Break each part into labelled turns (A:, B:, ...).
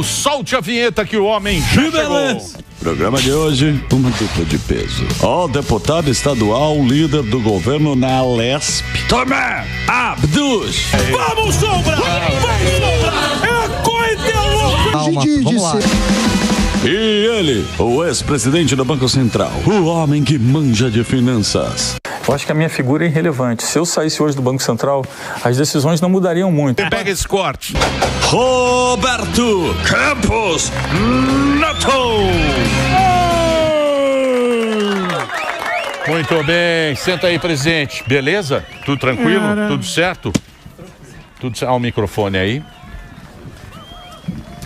A: Solte a vinheta que o homem já chegou.
B: Programa de hoje, uma dupla de peso. O deputado estadual, líder do governo na Lesp, Tomé Abdus.
A: Vamos, Sombra! Vamos, Sombra! É coisa louca!
C: Vamos lá.
B: E ele, o ex-presidente do Banco Central, o homem que manja de finanças.
D: Eu acho que a minha figura é irrelevante. Se eu saísse hoje do Banco Central, as decisões não mudariam muito.
A: Pega esse corte.
B: Roberto Campos Neto.
A: Muito bem, senta aí, presidente. Beleza? Tudo tranquilo? Tudo certo? Tudo certo. Olha o microfone aí.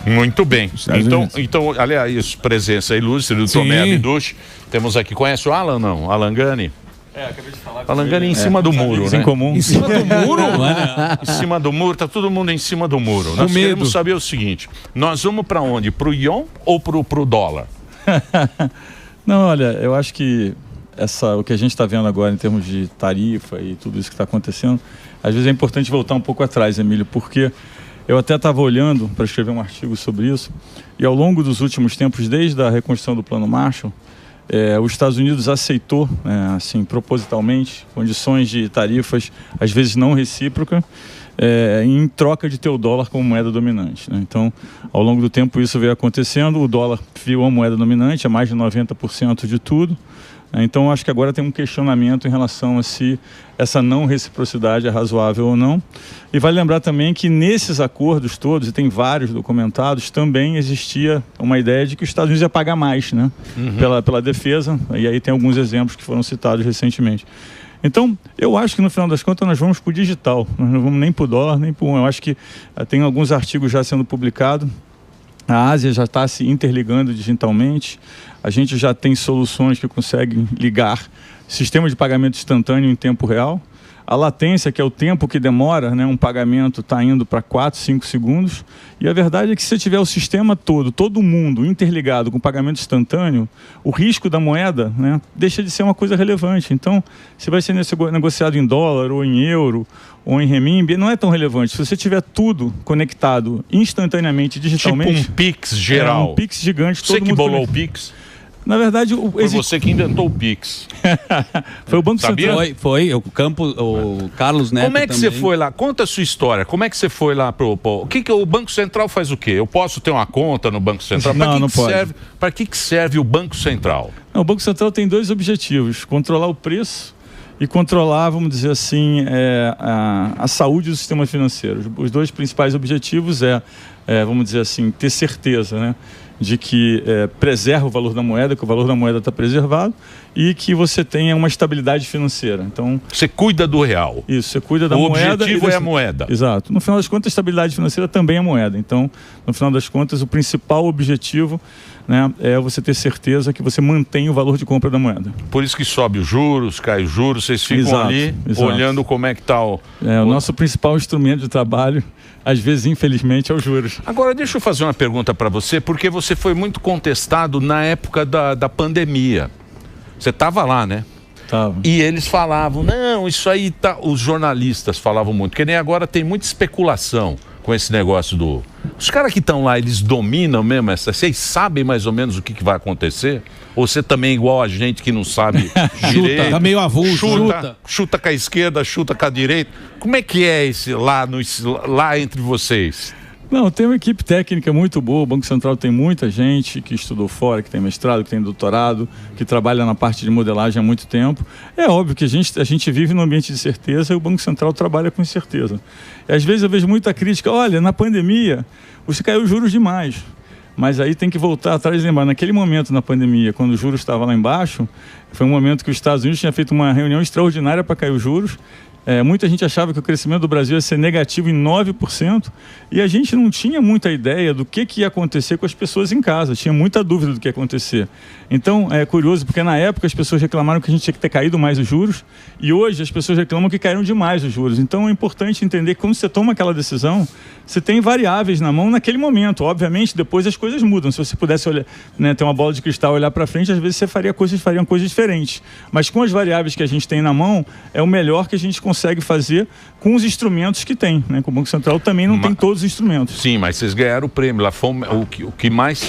A: Muito bem. Então, aliás, presença ilustre do Tomé Abdus. Temos aqui, conhece o Alan, não? Alan Gani?
D: Acabei de falar.
A: Alan Gani em cima do muro, né?
D: Em comum.
A: Em cima do muro? Em cima do muro, tá todo mundo em cima do muro. Nós queremos saber o seguinte, nós vamos para onde? Pro ion ou pro dólar?
D: Não, olha, eu acho que o que a gente está vendo agora em termos de tarifa e tudo isso que está acontecendo, às vezes é importante voltar um pouco atrás, Emílio, porque eu até estava olhando para escrever um artigo sobre isso, e ao longo dos últimos tempos, desde a reconstrução do Plano Marshall, os Estados Unidos aceitou, assim, propositalmente, condições de tarifas, às vezes não recíprocas, em troca de ter o dólar como moeda dominante, né? Então, ao longo do tempo isso veio acontecendo, o dólar virou a moeda dominante, é mais de 90% de tudo. Então, acho que agora tem um questionamento em relação a se essa não reciprocidade é razoável ou não. E vale lembrar também que nesses acordos todos, e tem vários documentados, também existia uma ideia de que os Estados Unidos ia pagar mais, né? Pela defesa, e aí tem alguns exemplos que foram citados recentemente. Então, eu acho que no final das contas nós vamos para o digital, nós não vamos nem para o dólar, nem para o... Eu acho que tem alguns artigos já sendo publicados. A Ásia já está se interligando digitalmente, a gente já tem soluções que conseguem ligar sistema de pagamento instantâneo em tempo real. A latência, que é o tempo que demora, né, um pagamento está indo para 4, 5 segundos. E a verdade é que se você tiver o sistema todo mundo interligado com pagamento instantâneo, o risco da moeda, né, deixa de ser uma coisa relevante. Então, se vai ser negociado em dólar ou em euro ou em renminbi, não é tão relevante. Se você tiver tudo conectado instantaneamente, digitalmente...
A: Tipo um Pix geral.
D: Um Pix gigante.
A: Você que bolou o Pix?
D: Na verdade,
A: foi você que inventou o Pix.
D: Foi o Banco Central.
C: Foi o Carlos Neto.
A: Como é que você foi lá? Conta a sua história. Como é que você foi lá o Banco Central faz o quê? Eu posso ter uma conta no Banco Central?
D: Não pode.
A: Para que serve o Banco Central?
D: Não, o Banco Central tem dois objetivos: controlar o preço e controlar, vamos dizer assim, a saúde do sistema financeiro. Os dois principais objetivos vamos dizer assim, ter certeza, né, de que preserva o valor da moeda, que o valor da moeda está preservado e que você tenha uma estabilidade financeira. Então,
A: você cuida do real.
D: Isso, você cuida da moeda.
A: O objetivo é a moeda.
D: Exato. No final das contas, a estabilidade financeira também é a moeda. Então, no final das contas, o principal objetivo, né, é você ter certeza que você mantém o valor de compra da moeda.
A: Por isso que sobe os juros, cai os juros, vocês ficam ali olhando como é que está o
D: nosso principal instrumento de trabalho, às vezes, infelizmente, é os juros.
A: Agora, deixa eu fazer uma pergunta para você, porque você foi muito contestado na época da pandemia. Você estava lá, né?
D: Tava.
A: E eles falavam, não, isso aí tá... Os jornalistas falavam muito, porque nem agora tem muita especulação com esse negócio Os caras que estão lá, eles dominam mesmo vocês sabem mais ou menos o que vai acontecer? Ou você também, igual a gente que não sabe direito?
C: Tá meio avulso.
A: Chuta com a esquerda, chuta com a direita. Como é que é esse lá entre vocês?
D: Não, tem uma equipe técnica muito boa. O Banco Central tem muita gente que estudou fora, que tem mestrado, que tem doutorado, que trabalha na parte de modelagem há muito tempo. É óbvio que a gente vive num ambiente de certeza e o Banco Central trabalha com incerteza. E às vezes eu vejo muita crítica, olha, na pandemia você caiu os juros demais. Mas aí tem que voltar atrás e lembrar, naquele momento na pandemia, quando o juros estava lá embaixo, foi um momento que os Estados Unidos tinha feito uma reunião extraordinária para cair os juros. Muita gente achava que o crescimento do Brasil ia ser negativo em 9% e a gente não tinha muita ideia do que ia acontecer com as pessoas em casa, tinha muita dúvida do que ia acontecer. Então é curioso porque na época as pessoas reclamaram que a gente tinha que ter caído mais os juros e hoje as pessoas reclamam que caíram demais os juros. Então é importante entender que quando você toma aquela decisão, você tem variáveis na mão naquele momento. Obviamente depois as coisas mudam. Se você pudesse olhar, né, ter uma bola de cristal e olhar para frente, às vezes você fariam coisas diferentes. Mas com as variáveis que a gente tem na mão, é o melhor que a gente consegue consegue fazer com os instrumentos que tem, né? O Banco Central também não tem todos os instrumentos.
A: Sim, mas vocês ganharam o prêmio. Lá foi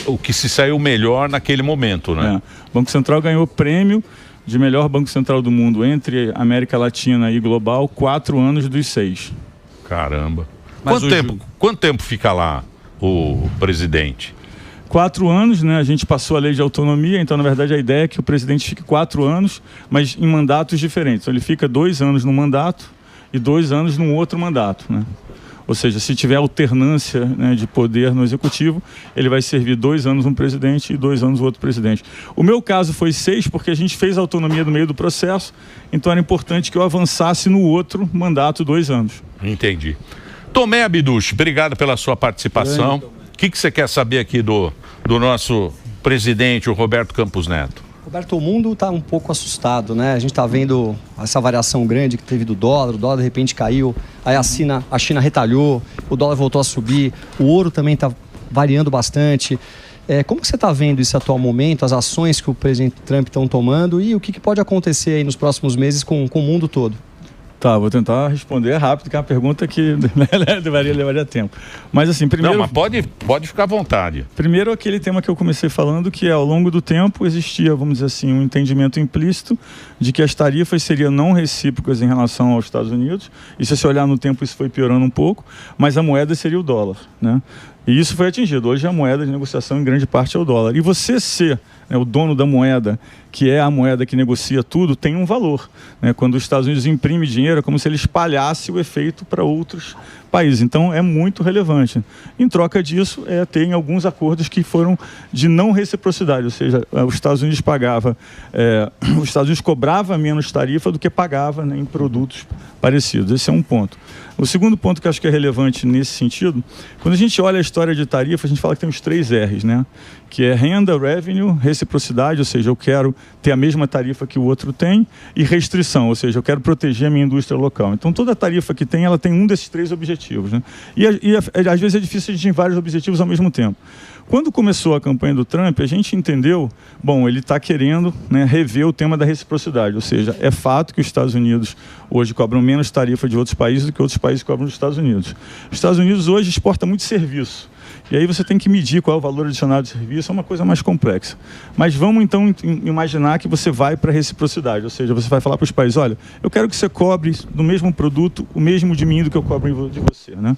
A: o que se saiu melhor naquele momento, né?
D: O Banco Central ganhou o prêmio de melhor Banco Central do mundo entre América Latina e global, 4 anos dos 6.
A: Caramba. Quanto tempo fica lá o presidente?
D: 4 anos, né? A gente passou a lei de autonomia, então na verdade a ideia é que o presidente fique 4 anos, mas em mandatos diferentes. Então ele fica 2 anos num mandato e 2 anos num outro mandato, né? Ou seja, se tiver alternância, né, de poder no executivo, ele vai servir 2 anos um presidente e 2 anos o outro presidente. O meu caso foi 6 porque a gente fez a autonomia no meio do processo, então era importante que eu avançasse no outro mandato 2 anos.
A: Entendi. Tomé Abduch, obrigado pela sua participação. O que você quer saber aqui do nosso presidente, o Roberto Campos Neto?
E: Roberto, o mundo está um pouco assustado, né? A gente está vendo essa variação grande que teve do dólar, o dólar de repente caiu, aí a China retalhou, o dólar voltou a subir, o ouro também está variando bastante. Como que você está vendo esse atual momento, as ações que o presidente Trump estão tomando e o que pode acontecer aí nos próximos meses com o mundo todo?
D: Tá, vou tentar responder rápido, que é uma pergunta que levaria tempo. Mas assim, primeiro...
A: Não, mas pode ficar à vontade.
D: Primeiro, aquele tema que eu comecei falando, que ao longo do tempo existia, vamos dizer assim, um entendimento implícito de que as tarifas seriam não recíprocas em relação aos Estados Unidos. E se você olhar no tempo, isso foi piorando um pouco, mas a moeda seria o dólar, né? E isso foi atingido. Hoje a moeda de negociação em grande parte é o dólar. E você ser, né, o dono da moeda, que é a moeda que negocia tudo, tem um valor, né? Quando os Estados Unidos imprimem dinheiro, é como se ele espalhasse o efeito para outros países. Então é muito relevante. Em troca disso, tem alguns acordos que foram de não reciprocidade, ou seja, os Estados Unidos os Estados Unidos cobrava menos tarifa do que pagava, né, em produtos parecidos. Esse é um ponto. O segundo ponto que eu acho que é relevante nesse sentido, quando a gente olha a história de tarifa, a gente fala que tem os 3 R's, né? Que é renda, revenue, reciprocidade, ou seja, eu quero ter a mesma tarifa que o outro tem, e restrição, ou seja, eu quero proteger a minha indústria local. Então, toda tarifa que tem, ela tem um desses 3 objetivos, né? E às vezes é difícil a gente ter vários objetivos ao mesmo tempo. Quando começou a campanha do Trump, a gente entendeu, ele está querendo, né, rever o tema da reciprocidade, ou seja, é fato que os Estados Unidos hoje cobram menos tarifa de outros países do que outros países cobram dos Estados Unidos. Os Estados Unidos hoje exportam muito serviço. E aí você tem que medir qual é o valor adicionado de serviço, é uma coisa mais complexa. Mas vamos então imaginar que você vai para a reciprocidade, ou seja, você vai falar para os países, olha, eu quero que você cobre do mesmo produto o mesmo de mim do que eu cobro de você, né?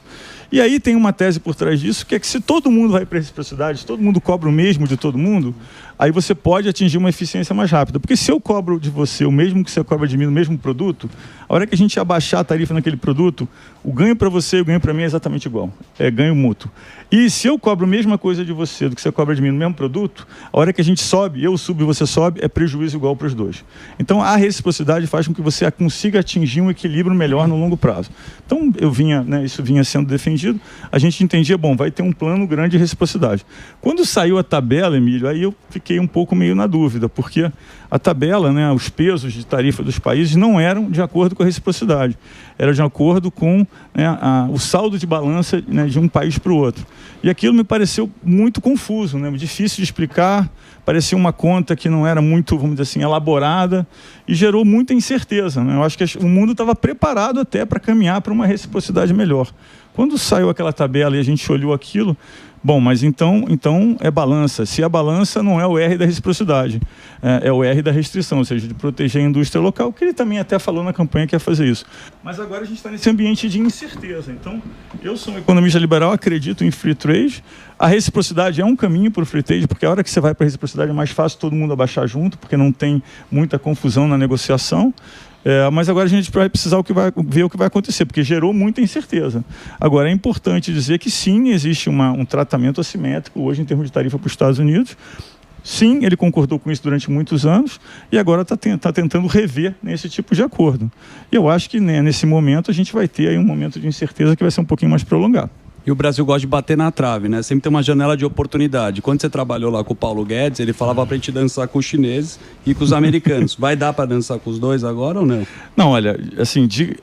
D: E aí tem uma tese por trás disso, que é que se todo mundo vai para a reciprocidade, se todo mundo cobra o mesmo de todo mundo, aí você pode atingir uma eficiência mais rápida. Porque se eu cobro de você o mesmo que você cobra de mim no mesmo produto, a hora que a gente abaixar a tarifa naquele produto, o ganho para você e o ganho para mim é exatamente igual. É ganho mútuo. E se eu cobro a mesma coisa de você do que você cobra de mim no mesmo produto, a hora que a gente sobe, eu subo e você sobe, é prejuízo igual para os dois. Então a reciprocidade faz com que você consiga atingir um equilíbrio melhor no longo prazo. Então isso vinha sendo defendido, a gente entendia, vai ter um plano grande de reciprocidade. Quando saiu a tabela, Emílio, aí eu fiquei um pouco meio na dúvida, porque a tabela, né, os pesos de tarifa dos países não eram de acordo com a reciprocidade, era de acordo com, né, o saldo de balança, né, de um país para o outro. E aquilo me pareceu muito confuso, né, difícil de explicar, parecia uma conta que não era muito, vamos dizer assim, elaborada e gerou muita incerteza, né? Eu acho que o mundo estava preparado até para caminhar para uma reciprocidade melhor. Quando saiu aquela tabela e a gente olhou aquilo, mas então é balança. Se a balança não é o R da reciprocidade, é o R da restrição, ou seja, de proteger a indústria local, que ele também até falou na campanha que ia fazer isso. Mas agora a gente está nesse ambiente de incerteza. Então, eu sou um economista liberal, acredito em free trade. A reciprocidade é um caminho para o free trade, porque a hora que você vai para a reciprocidade é mais fácil todo mundo abaixar junto, porque não tem muita confusão na negociação. Mas agora a gente vai precisar ver o que vai acontecer, porque gerou muita incerteza. Agora, é importante dizer que sim, existe um tratamento assimétrico hoje em termos de tarifa para os Estados Unidos. Sim, ele concordou com isso durante muitos anos e agora está tentando rever esse tipo de acordo. E eu acho que, né, nesse momento a gente vai ter aí um momento de incerteza que vai ser um pouquinho mais prolongado.
C: E o Brasil gosta de bater na trave, né? Sempre tem uma janela de oportunidade. Quando você trabalhou lá com o Paulo Guedes, ele falava pra gente dançar com os chineses e com os americanos. Vai dar para dançar com os dois agora ou não?
D: Não, olha, assim, de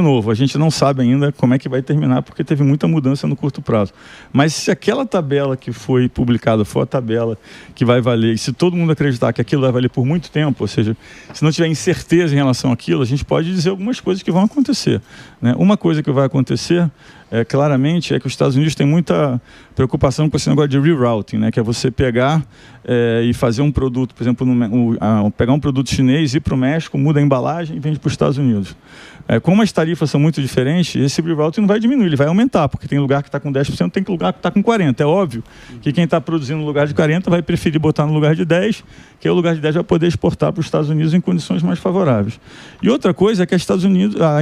D: novo, a gente não sabe ainda como é que vai terminar, porque teve muita mudança no curto prazo. Mas se aquela tabela que foi publicada for a tabela que vai valer, e se todo mundo acreditar que aquilo vai valer por muito tempo, ou seja, se não tiver incerteza em relação àquilo, a gente pode dizer algumas coisas que vão acontecer, né? Uma coisa que vai acontecer claramente é que os Estados Unidos têm muita preocupação com esse negócio de rerouting, né? Que é você pegar e fazer um produto, por exemplo, pegar um produto chinês, ir para o México, muda a embalagem e vende para os Estados Unidos. Como as tarifas são muito diferentes, esse rerouting não vai diminuir, ele vai aumentar, porque tem lugar que está com 10%, tem lugar que está com 40%. É óbvio que quem está produzindo no lugar de 40% vai preferir botar no lugar de 10%, que o lugar de 10% vai poder exportar para os Estados Unidos em condições mais favoráveis. E outra coisa é que a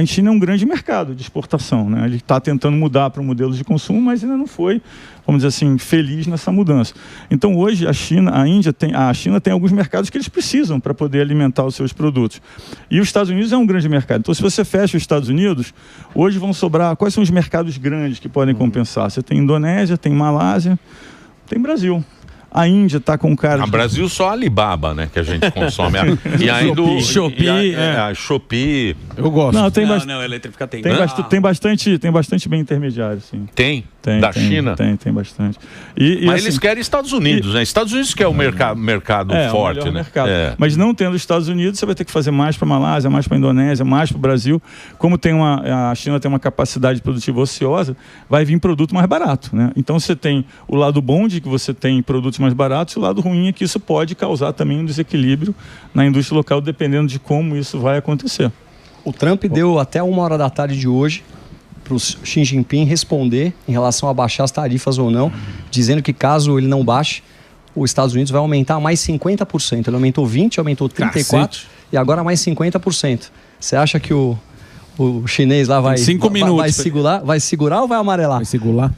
D: China é um grande mercado de exportação, né? Ele está tentando mudar para o modelo de consumo, mas ainda não foi, vamos dizer assim, feliz nessa mudança. Então hoje a China tem alguns mercados que eles precisam para poder alimentar os seus produtos. E os Estados Unidos é um grande mercado. Então se você fecha os Estados Unidos, hoje vão sobrar, quais são os mercados grandes que podem compensar? Você tem Indonésia, tem Malásia, tem Brasil. A Índia está com cara.
A: No Brasil só a Alibaba, né? Que a gente consome. E ainda a Shopee.
F: Eu gosto.
C: Não, eletrificar tem.
D: Tem bastante bem intermediário, sim.
A: Tem? China?
D: Tem bastante.
A: Mas assim, eles querem Estados Unidos, né? Estados Unidos que é o mercado forte, né?
D: Mercado. Mas não tendo os Estados Unidos, você vai ter que fazer mais para a Malásia, mais para a Indonésia, mais para o Brasil. Como a China tem uma capacidade produtiva ociosa, vai vir produto mais barato, né? Então você tem o lado bom de que você tem produtos mais baratos, e o lado ruim é que isso pode causar também um desequilíbrio na indústria local, dependendo de como isso vai acontecer.
E: O Trump deu até 1h da tarde de hoje para o Xi Jinping responder em relação a baixar as tarifas ou não, dizendo que caso ele não baixe, os Estados Unidos vai aumentar mais 50%. Ele aumentou 20%, aumentou 34% e agora mais 50%. Você acha que o chinês lá vai segurar ou vai amarelar?
F: Vai segurar.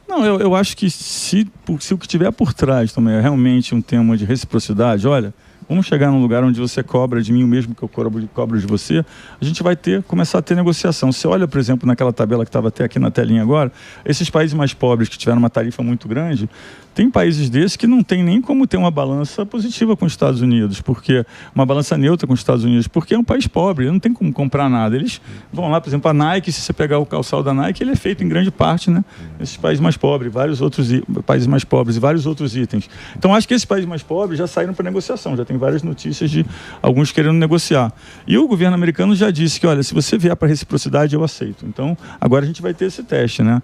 D: Não, eu acho que se o que tiver por trás também é realmente um tema de reciprocidade, olha, vamos chegar num lugar onde você cobra de mim o mesmo que eu cobro de você, a gente vai começar a ter negociação. Você olha, por exemplo, naquela tabela que estava até aqui na telinha agora, esses países mais pobres que tiveram uma tarifa muito grande, tem países desses que não tem nem como ter uma balança positiva com os Estados Unidos, porque uma balança neutra com os Estados Unidos, porque é um país pobre, não tem como comprar nada. Eles vão lá, por exemplo, a Nike, se você pegar o calçado da Nike, ele é feito em grande parte, né, nesses países mais pobres, vários outros países mais pobres e vários outros itens. Então acho que esses países mais pobres já saíram para negociação, já tem várias notícias de alguns querendo negociar. E o governo americano já disse que, olha, se você vier para reciprocidade, eu aceito. Então agora a gente vai ter esse teste, né?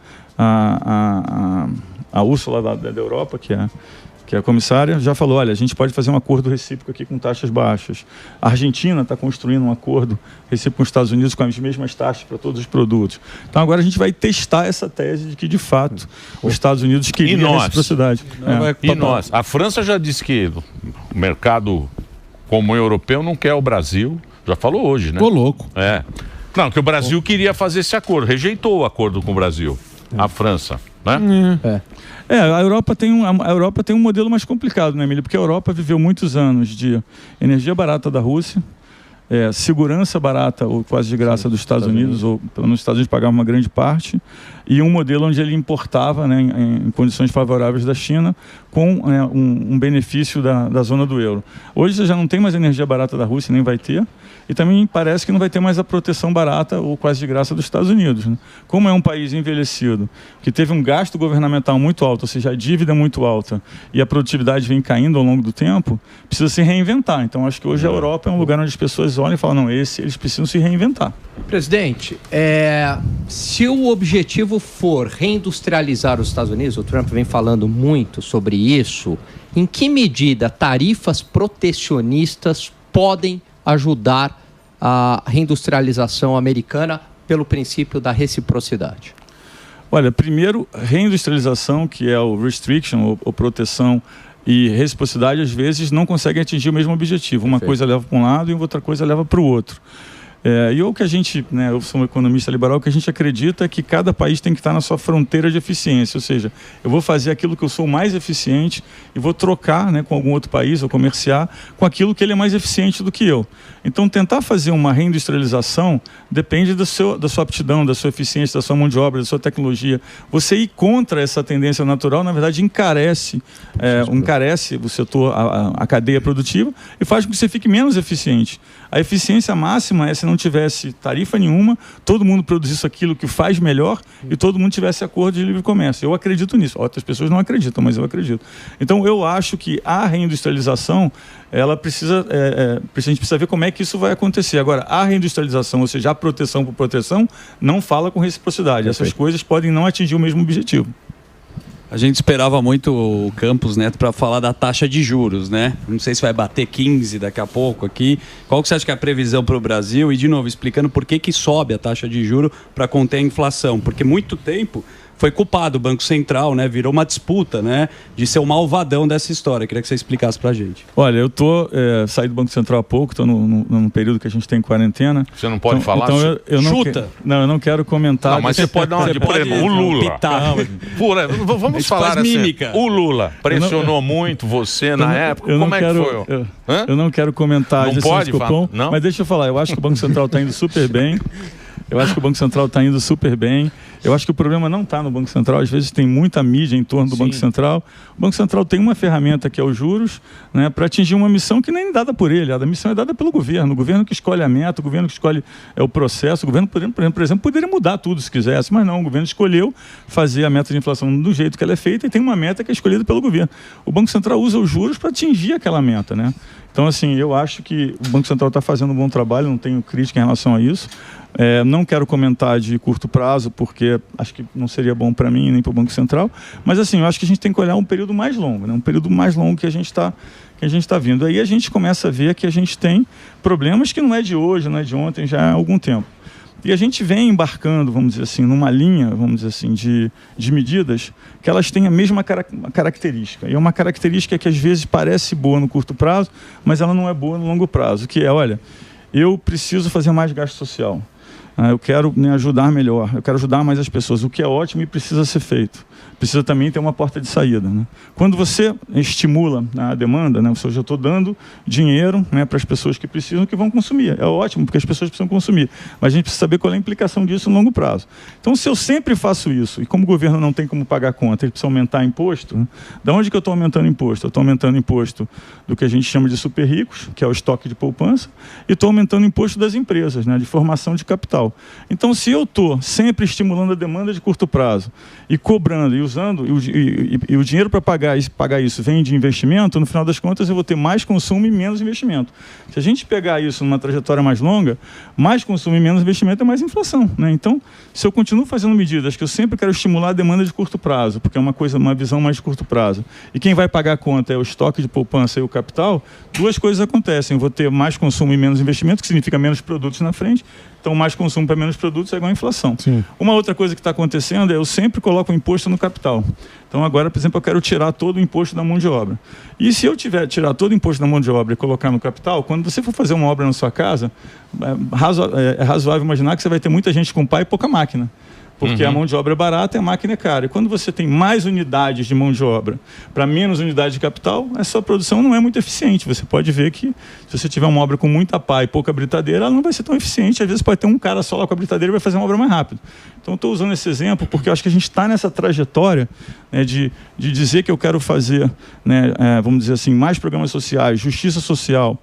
D: A Úrsula da Europa, que é a comissária, já falou, olha, a gente pode fazer um acordo recíproco aqui com taxas baixas. A Argentina está construindo um acordo recíproco com os Estados Unidos com as mesmas taxas para todos os produtos. Então agora a gente vai testar essa tese de que, de fato, os Estados Unidos queriam reciprocidade.
A: E nós? A França já disse que o mercado comum europeu não quer o Brasil. Já falou hoje, né?
F: Tô louco.
A: Não, que o Brasil queria fazer esse acordo. Rejeitou o acordo com o Brasil. A França, né?
D: A Europa tem um modelo mais complicado, né, Emílio? Porque a Europa viveu muitos anos de energia barata da Rússia, segurança barata ou quase de graça dos Estados Unidos, ou pelo menos os Estados Unidos pagavam uma grande parte, e um modelo onde ele importava, né, em condições favoráveis da China, com um benefício da zona do euro. Hoje você já não tem mais energia barata da Rússia, nem vai ter, e também parece que não vai ter mais a proteção barata ou quase de graça dos Estados Unidos, né? Como é um país envelhecido, que teve um gasto governamental muito alto, ou seja, a dívida é muito alta, e a produtividade vem caindo ao longo do tempo, precisa se reinventar. Então acho que hoje a Europa é um lugar onde as pessoas olham e falam, não, eles precisam se reinventar.
G: Presidente, se o objetivo for reindustrializar os Estados Unidos, o Trump vem falando muito sobre isso, em que medida tarifas protecionistas podem ajudar a reindustrialização americana pelo princípio da reciprocidade?
D: Olha, primeiro, reindustrialização, que é o restriction, ou proteção, e reciprocidade, às vezes, não conseguem atingir o mesmo objetivo. Uma coisa leva para um lado e outra coisa leva para o outro. E o que a gente, né, eu sou um economista liberal, o que a gente acredita é que cada país tem que estar na sua fronteira de eficiência, ou seja, eu vou fazer aquilo que eu sou mais eficiente e vou trocar, né, com algum outro país ou comerciar com aquilo que ele é mais eficiente do que eu. Então, tentar fazer uma reindustrialização depende da sua aptidão, da sua eficiência, da sua mão de obra, da sua tecnologia. Você ir contra essa tendência natural, na verdade, encarece o setor, a cadeia produtiva e faz com que você fique menos eficiente. A eficiência máxima é se não tivesse tarifa nenhuma, todo mundo produzisse aquilo que faz melhor e todo mundo tivesse acordo de livre comércio. Eu acredito nisso. Outras pessoas não acreditam, mas eu acredito. Então, eu acho que a reindustrialização, ela a gente precisa ver como é que isso vai acontecer. Agora, a reindustrialização, ou seja, a proteção por proteção, não fala com reciprocidade. Essas coisas podem não atingir o mesmo objetivo.
C: A gente esperava muito o Campos Neto para falar da taxa de juros, né? Não sei se vai bater 15 daqui a pouco aqui. Qual que você acha que é a previsão para o Brasil? E, de novo, explicando por que sobe a taxa de juros para conter a inflação. Porque muito tempo foi culpado o Banco Central, né? Virou uma disputa, né? De ser o malvadão dessa história. Queria que você explicasse para a gente.
D: Olha, eu saí do Banco Central há pouco, estou num período que a gente tem quarentena.
A: Você não pode falar?
D: Então eu não
C: chuta!
D: Eu não quero comentar.
A: Não, mas você pode dar uma de, por exemplo, o Lula. Vamos falar assim.
C: Mímica.
A: O Lula pressionou muito você na época. Como é que foi?
D: Eu não quero comentar
A: não pode falar? Não?
D: Mas deixa eu falar, eu acho que o Banco Central está indo super bem. Eu acho que o Banco Central está indo super bem. Eu acho que o problema não está no Banco Central. Às vezes tem muita mídia em torno do Banco Central. O Banco Central tem uma ferramenta que é os juros, né, para atingir uma missão que nem é dada por ele. A missão é dada pelo governo. O governo que escolhe a meta, o governo que escolhe o processo. O governo, por exemplo, poderia mudar tudo se quisesse, mas não. O governo escolheu fazer a meta de inflação do jeito que ela é feita e tem uma meta que é escolhida pelo governo. O Banco Central usa os juros para atingir aquela meta, né? Então, assim, eu acho que o Banco Central está fazendo um bom trabalho, não tenho crítica em relação a isso. Não quero comentar de curto prazo, porque acho que não seria bom para mim nem para o Banco Central. Mas, assim, eu acho que a gente tem que olhar um período mais longo, né? Um período mais longo que a gente está vindo. Aí a gente começa a ver que a gente tem problemas que não é de hoje, não é de ontem, já há algum tempo. E a gente vem embarcando, vamos dizer assim, numa linha, vamos dizer assim, de medidas que elas têm a mesma característica. E é uma característica que às vezes parece boa no curto prazo, mas ela não é boa no longo prazo, que é, olha, eu preciso fazer mais gasto social. Eu quero, né, ajudar melhor, eu quero ajudar mais as pessoas, o que é ótimo e precisa ser feito. Precisa também ter uma porta de saída, né? Quando você estimula a demanda, né, ou seja, eu estou dando dinheiro, né, para as pessoas que precisam, que vão consumir. É ótimo, porque as pessoas precisam consumir. Mas a gente precisa saber qual é a implicação disso no longo prazo. Então, se eu sempre faço isso, e como o governo não tem como pagar conta, ele precisa aumentar imposto, né? Da onde que eu estou aumentando imposto? Eu estou aumentando imposto do que a gente chama de super ricos, que é o estoque de poupança, e estou aumentando imposto das empresas, né, de formação de capital. Então, se eu estou sempre estimulando a demanda de curto prazo e cobrando e usando, e o dinheiro para pagar isso vem de investimento, no final das contas eu vou ter mais consumo e menos investimento. Se a gente pegar isso numa trajetória mais longa, mais consumo e menos investimento é mais inflação, né? Então, se eu continuo fazendo medidas que eu sempre quero estimular a demanda de curto prazo, porque é uma visão mais de curto prazo, e quem vai pagar a conta é o estoque de poupança e o capital, duas coisas acontecem. Eu vou ter mais consumo e menos investimento, que significa menos produtos na frente. Então, mais consumo para menos produtos é igual a inflação. Sim. Uma outra coisa que está acontecendo é eu sempre coloco o imposto no capital. Então, agora, por exemplo, eu quero tirar todo o imposto da mão de obra. E se eu tirar todo o imposto da mão de obra e colocar no capital, quando você for fazer uma obra na sua casa, é razoável imaginar que você vai ter muita gente com pá e pouca máquina. Porque a mão de obra é barata e a máquina é cara. E quando você tem mais unidades de mão de obra para menos unidade de capital, a sua produção não é muito eficiente. Você pode ver que se você tiver uma obra com muita pá e pouca britadeira, ela não vai ser tão eficiente. Às vezes pode ter um cara só lá com a britadeira e vai fazer uma obra mais rápido. Então, eu estou usando esse exemplo porque eu acho que a gente está nessa trajetória, né, de dizer que eu quero fazer, né, vamos dizer assim, mais programas sociais, justiça social,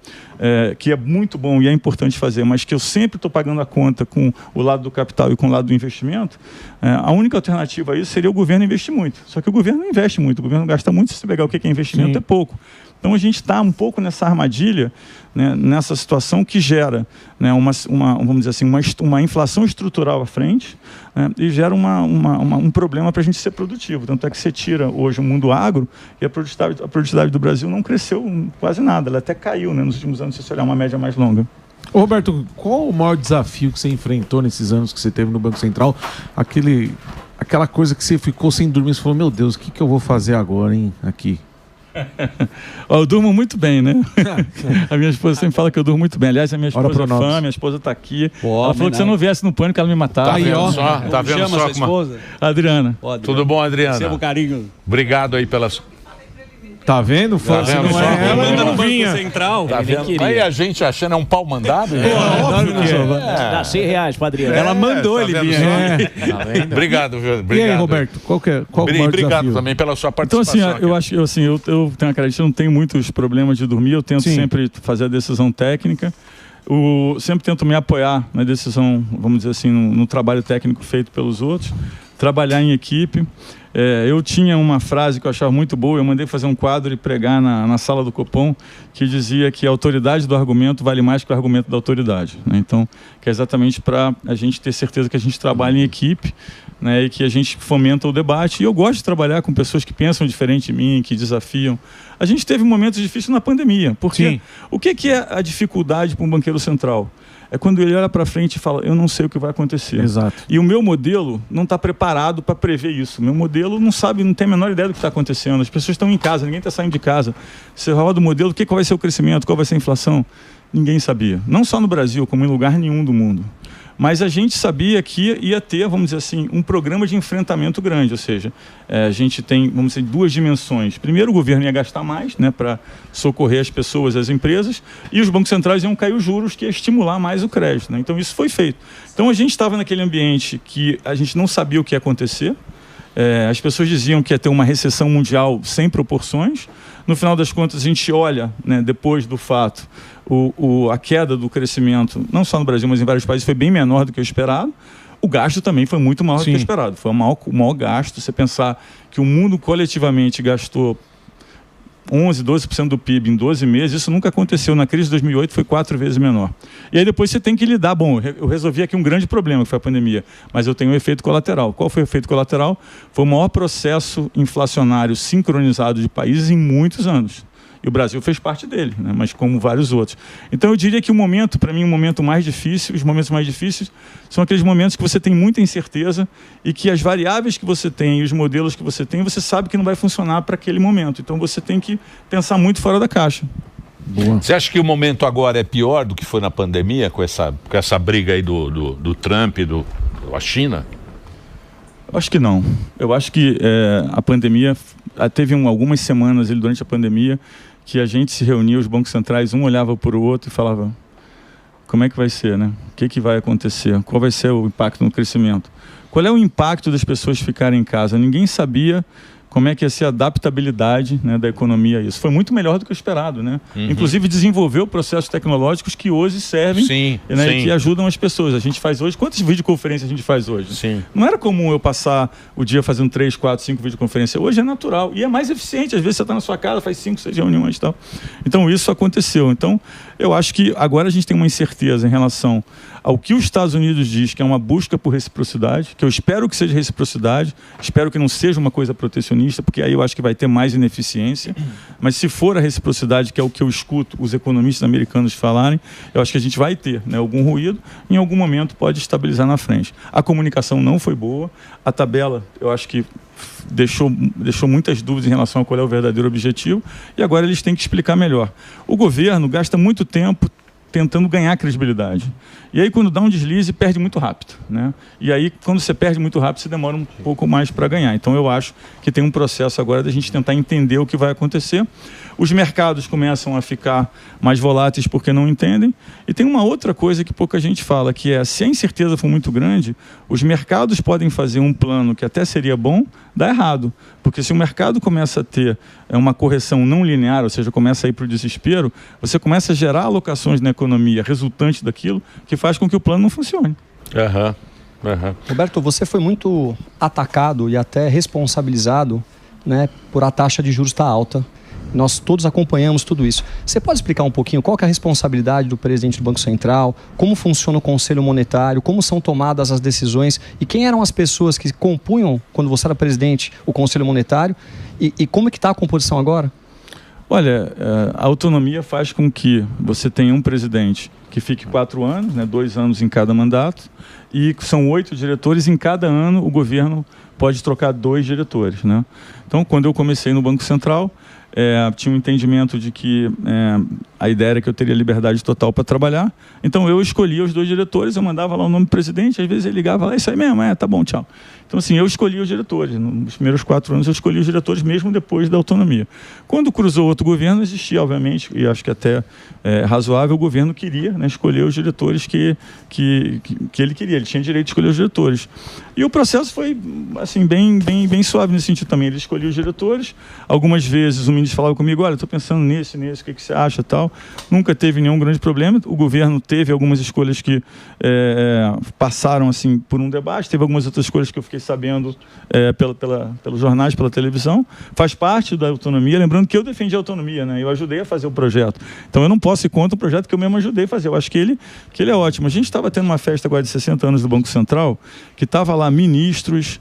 D: que é muito bom e é importante fazer, mas que eu sempre estou pagando a conta com o lado do capital e com o lado do investimento. A única alternativa a isso seria o governo investir muito. Só que o governo não investe muito, o governo gasta muito. Se você pegar o que é investimento, sim, é pouco. Então, a gente está um pouco nessa armadilha, né, nessa situação que gera, né, vamos dizer assim, uma inflação estrutural à frente, né, e gera um problema para a gente ser produtivo. Tanto é que você tira hoje o mundo agro e a produtividade do Brasil não cresceu quase nada, ela até caiu, né, nos últimos anos, se você olhar uma média mais longa.
F: Ô Roberto, qual o maior desafio que você enfrentou nesses anos que você teve no Banco Central? Aquela coisa que você ficou sem dormir, você falou, meu Deus, o que eu vou fazer agora, hein, aqui?
D: Eu durmo muito bem, né? A minha esposa sempre fala que eu durmo muito bem. Aliás, a minha esposa é fã, minha esposa tá aqui. Ela falou que se eu não viesse no Pânico, ela me matava.
A: Tá vendo só? Tá vendo só como...
D: Adriana.
A: Tudo bom, Adriana?
C: Recebo carinho.
A: Obrigado aí pelas...
F: Tá vendo?
A: Tá vendo?
F: Não é ela,
C: Manda
F: não
C: no
F: vinha.
C: Banco Central.
A: Tá vendo? Aí a gente achando é um pau mandado.
H: Dá R$100 pra Adriana.
C: Ela mandou
A: tá
C: ele
A: vendo
C: vir.
A: só? Obrigado, viu? Obrigado.
F: E aí, Roberto, qual o maior
A: Obrigado
F: desafio?
A: também pela sua
D: Então, assim,
A: participação.
D: eu tenho uma característica, eu não tenho muitos problemas de dormir, eu tento sempre fazer a decisão técnica. Sempre tento me apoiar na decisão, vamos dizer assim, no trabalho técnico feito pelos outros, trabalhar em equipe. Eu tinha uma frase que eu achava muito boa, eu mandei fazer um quadro e pregar na sala do Copom, que dizia que a autoridade do argumento vale mais que o argumento da autoridade, né? Então, que é exatamente para a gente ter certeza que a gente trabalha em equipe, né, e que a gente fomenta o debate. E eu gosto de trabalhar com pessoas que pensam diferente de mim, que desafiam. A gente teve momentos difíceis na pandemia, porque o que é a dificuldade para um banqueiro central? É quando ele olha para frente e fala, eu não sei o que vai acontecer.
F: Exato.
D: E o meu modelo não está preparado para prever isso. O meu modelo não tem a menor ideia do que está acontecendo. As pessoas estão em casa, ninguém está saindo de casa. Você roda o modelo, qual vai ser o crescimento, qual vai ser a inflação? Ninguém sabia. Não só no Brasil, como em lugar nenhum do mundo. Mas a gente sabia que ia ter, vamos dizer assim, um programa de enfrentamento grande, ou seja, a gente tem, vamos dizer, duas dimensões. Primeiro, o governo ia gastar mais, né, para socorrer as pessoas, as empresas, e os bancos centrais iam cair os juros, que ia estimular mais o crédito, né? Então isso foi feito. Então a gente estava naquele ambiente que a gente não sabia o que ia acontecer. As pessoas diziam que ia ter uma recessão mundial sem proporções. No final das contas, a gente olha, né, depois do fato, a queda do crescimento, não só no Brasil, mas em vários países, foi bem menor do que o esperado. O gasto também foi muito maior do que o esperado. Foi o maior gasto. Você pensar que o mundo coletivamente gastou 11%, 12% do PIB em 12 meses, isso nunca aconteceu. Na crise de 2008 foi 4 vezes menor. E aí depois você tem que lidar. Bom, eu resolvi aqui um grande problema, que foi a pandemia, mas eu tenho um efeito colateral. Qual foi o efeito colateral? Foi o maior processo inflacionário sincronizado de países em muitos anos. E o Brasil fez parte dele, né? Mas como vários outros. Então eu diria que o momento, para mim, o momento mais difícil, os momentos mais difíceis são aqueles momentos que você tem muita incerteza e que as variáveis que você tem e os modelos que você tem, você sabe que não vai funcionar para aquele momento. Então você tem que pensar muito fora da caixa.
F: Boa.
A: Você acha que o momento agora é pior do que foi na pandemia, com essa briga aí do Trump e da China?
D: Eu acho que não. Eu acho que a pandemia, teve algumas semanas durante a pandemia que a gente se reunia, os bancos centrais, um olhava para o outro e falava, como é que vai ser, né? O que vai acontecer? Qual vai ser o impacto no crescimento? Qual é o impacto das pessoas ficarem em casa? Ninguém sabia como é que ia ser a adaptabilidade, né, da economia a isso. Foi muito melhor do que o esperado, né? Inclusive desenvolveu processos tecnológicos que hoje servem, né, e que ajudam as pessoas. A gente faz hoje, quantas videoconferências a gente faz hoje? Não era comum eu passar o dia fazendo 3, 4, 5 videoconferências. Hoje é natural e é mais eficiente. Às vezes você está na sua casa, faz 5, 6 reuniões e tal. Então isso aconteceu. Então eu acho que agora a gente tem uma incerteza em relação ao que os Estados Unidos diz que é uma busca por reciprocidade, que eu espero que seja reciprocidade, espero que não seja uma coisa protecionista, porque aí eu acho que vai ter mais ineficiência, mas se for a reciprocidade, que é o que eu escuto os economistas americanos falarem, eu acho que a gente vai ter, né, algum ruído, em algum momento pode estabilizar na frente. A comunicação não foi boa, a tabela eu acho que deixou muitas dúvidas em relação a qual é o verdadeiro objetivo, e agora eles têm que explicar melhor. O governo gasta muito tempo tentando ganhar credibilidade. E aí, quando dá um deslize, perde muito rápido, né? E aí, quando você perde muito rápido, você demora um pouco mais para ganhar. Então, eu acho que tem um processo agora da gente tentar entender o que vai acontecer. Os mercados começam a ficar mais voláteis porque não entendem. E tem uma outra coisa que pouca gente fala, que é, se a incerteza for muito grande, os mercados podem fazer um plano que até seria bom, dá errado. Porque se o mercado começa a ter uma correção não linear, ou seja, começa a ir para o desespero, você começa a gerar alocações na economia resultante daquilo que faz com que o plano não funcione.
E: Roberto, você foi muito atacado e até responsabilizado, né, por a taxa de juros estar alta. Nós todos acompanhamos tudo isso. Você pode explicar um pouquinho qual que é a responsabilidade do presidente do Banco Central, como funciona o Conselho Monetário, como são tomadas as decisões e quem eram as pessoas que compunham, quando você era presidente, o Conselho Monetário e como é que está a composição agora?
D: Olha, a autonomia faz com que você tenha um presidente que fique 4 anos, né, 2 anos em cada mandato, e são 8 diretores, em cada ano o governo pode trocar 2 diretores, né? Então, quando eu comecei no Banco Central, tinha um entendimento de que a ideia era que eu teria liberdade total para trabalhar. Então eu escolhia os 2 diretores, eu mandava lá o nome do presidente, às vezes ele ligava lá, isso aí mesmo, tá bom, tchau. Então assim, eu escolhi os diretores. Nos primeiros 4 anos eu escolhi os diretores mesmo depois da autonomia. Quando cruzou outro governo, existia, obviamente, e acho que até razoável, o governo queria, né, escolher os diretores que ele queria. Ele tinha direito de escolher os diretores. E o processo foi assim, bem suave nesse sentido também. Ele escolhia os diretores. Algumas vezes o ministro falava comigo, olha, estou pensando nesse, o que você acha e tal. Nunca teve nenhum grande problema. O governo teve algumas escolhas que passaram assim por um debate. Teve algumas outras escolhas que eu fiquei sabendo pelos jornais, pela televisão. Faz parte da autonomia. Lembrando que eu defendi a autonomia, né? Eu ajudei a fazer o projeto. Então eu não posso ir contra o projeto que eu mesmo ajudei a fazer. Eu acho que ele é ótimo. A gente estava tendo uma festa agora de 60 anos do Banco Central, que estava lá ministros,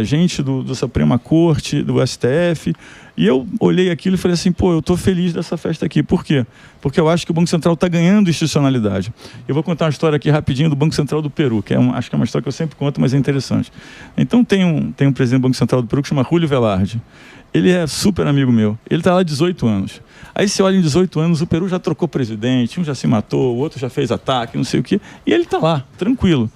D: gente do Suprema Corte, do STF, e eu olhei aquilo e falei assim, eu estou feliz dessa festa aqui. Por quê? Porque eu acho que o Banco Central está ganhando institucionalidade. Eu vou contar uma história aqui rapidinho do Banco Central do Peru, que acho que é uma história que eu sempre conto, mas é interessante. Então tem um presidente do Banco Central do Peru que chama Julio Velarde. Ele é super amigo meu. Ele está lá há 18 anos. Aí você olha, em 18 anos, o Peru já trocou presidente, um já se matou, o outro já fez ataque, não sei o quê, e ele está lá, tranquilo.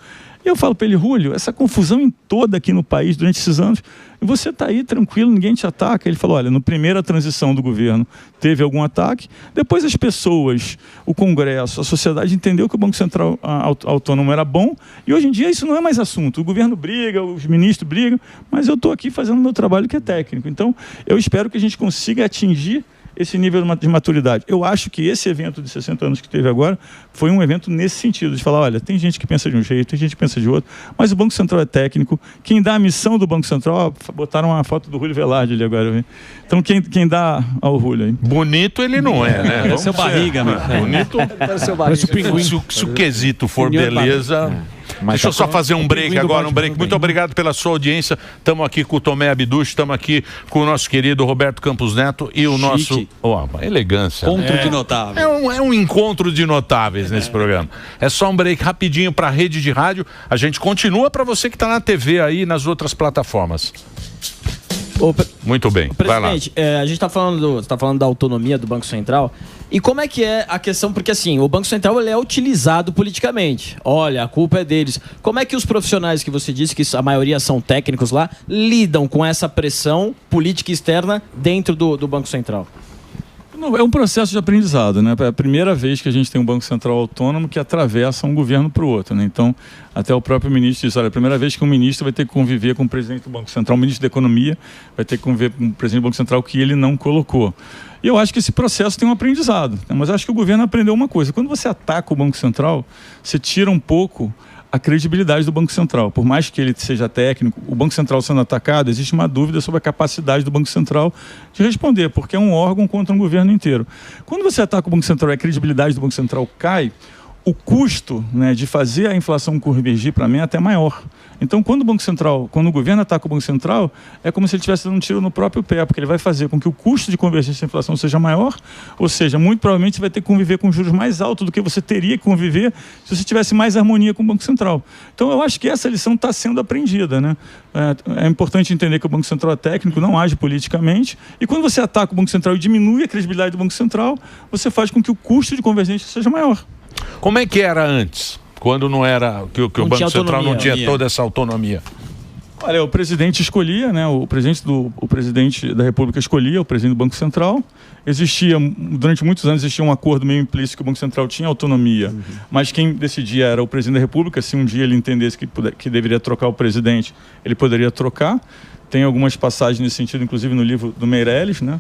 D: E eu falo para ele, Julio, essa confusão em toda aqui no país durante esses anos, e você está aí tranquilo, ninguém te ataca. Ele falou, olha, na primeira transição do governo teve algum ataque, depois as pessoas, o Congresso, a sociedade entendeu que o Banco Central Autônomo era bom, e hoje em dia isso não é mais assunto. O governo briga, os ministros brigam, mas eu estou aqui fazendo o meu trabalho que é técnico. Então, eu espero que a gente consiga atingir esse nível de maturidade. Eu acho que esse evento de 60 anos que teve agora foi um evento nesse sentido, de falar, olha, tem gente que pensa de um jeito, tem gente que pensa de outro, mas o Banco Central é técnico. Quem dá a missão do Banco Central, botaram uma foto do Julio Velarde ali agora. Então quem dá ao Julio aí?
A: Bonito ele não é, né?
C: Parece o barriga, meu.
A: Bonito.
F: Parece o pinguim.
A: Se o quesito for beleza... Deixa eu só fazer um break agora, Muito obrigado pela sua audiência. Estamos aqui com o Tomé Abduch, estamos aqui com o nosso querido Roberto Campos Neto e o nosso... elegância.
C: Encontro de notáveis.
A: É um encontro de notáveis nesse programa. É só um break rapidinho para a rede de rádio. A gente continua para você que está na TV aí, nas outras plataformas. Muito bem,
H: presidente, a gente está falando da autonomia do Banco Central. E como é que é a questão? Porque assim, o Banco Central ele é utilizado politicamente. Olha, a culpa é deles. Como é que os profissionais que você disse, que a maioria são técnicos lá, lidam com essa pressão política externa dentro do Banco Central?
D: Não, é um processo de aprendizado, né? É a primeira vez que a gente tem um Banco Central autônomo que atravessa um governo para o outro, né? Então, até o próprio ministro disse, olha, é a primeira vez que um ministro vai ter que conviver com o presidente do Banco Central, o ministro da Economia vai ter que conviver com o presidente do Banco Central que ele não colocou. E eu acho que esse processo tem um aprendizado, né? Mas eu acho que o governo aprendeu uma coisa, quando você ataca o Banco Central, você tira um pouco a credibilidade do Banco Central. Por mais que ele seja técnico, o Banco Central sendo atacado, existe uma dúvida sobre a capacidade do Banco Central de responder, porque é um órgão contra um governo inteiro. Quando você ataca o Banco Central e a credibilidade do Banco Central cai, o custo, né, de fazer a inflação convergir para mim é até maior. Então, quando o governo ataca o Banco Central, é como se ele estivesse dando um tiro no próprio pé, porque ele vai fazer com que o custo de convergência da inflação seja maior, ou seja, muito provavelmente você vai ter que conviver com juros mais altos do que você teria que conviver se você tivesse mais harmonia com o Banco Central. Então, eu acho que essa lição está sendo aprendida, né? É importante entender que o Banco Central é técnico, não age politicamente, e quando você ataca o Banco Central e diminui a credibilidade do Banco Central, você faz com que o custo de convergência seja maior.
A: Como é que era antes? Quando não era que o Banco Central não tinha toda essa autonomia?
D: Olha, o presidente escolhia, né? O presidente da República escolhia o presidente do Banco Central. Durante muitos anos existia um acordo meio implícito que o Banco Central tinha autonomia, mas quem decidia era o presidente da República. Se um dia ele entendesse que deveria trocar o presidente, ele poderia trocar. Tem algumas passagens nesse sentido, inclusive no livro do Meirelles, né?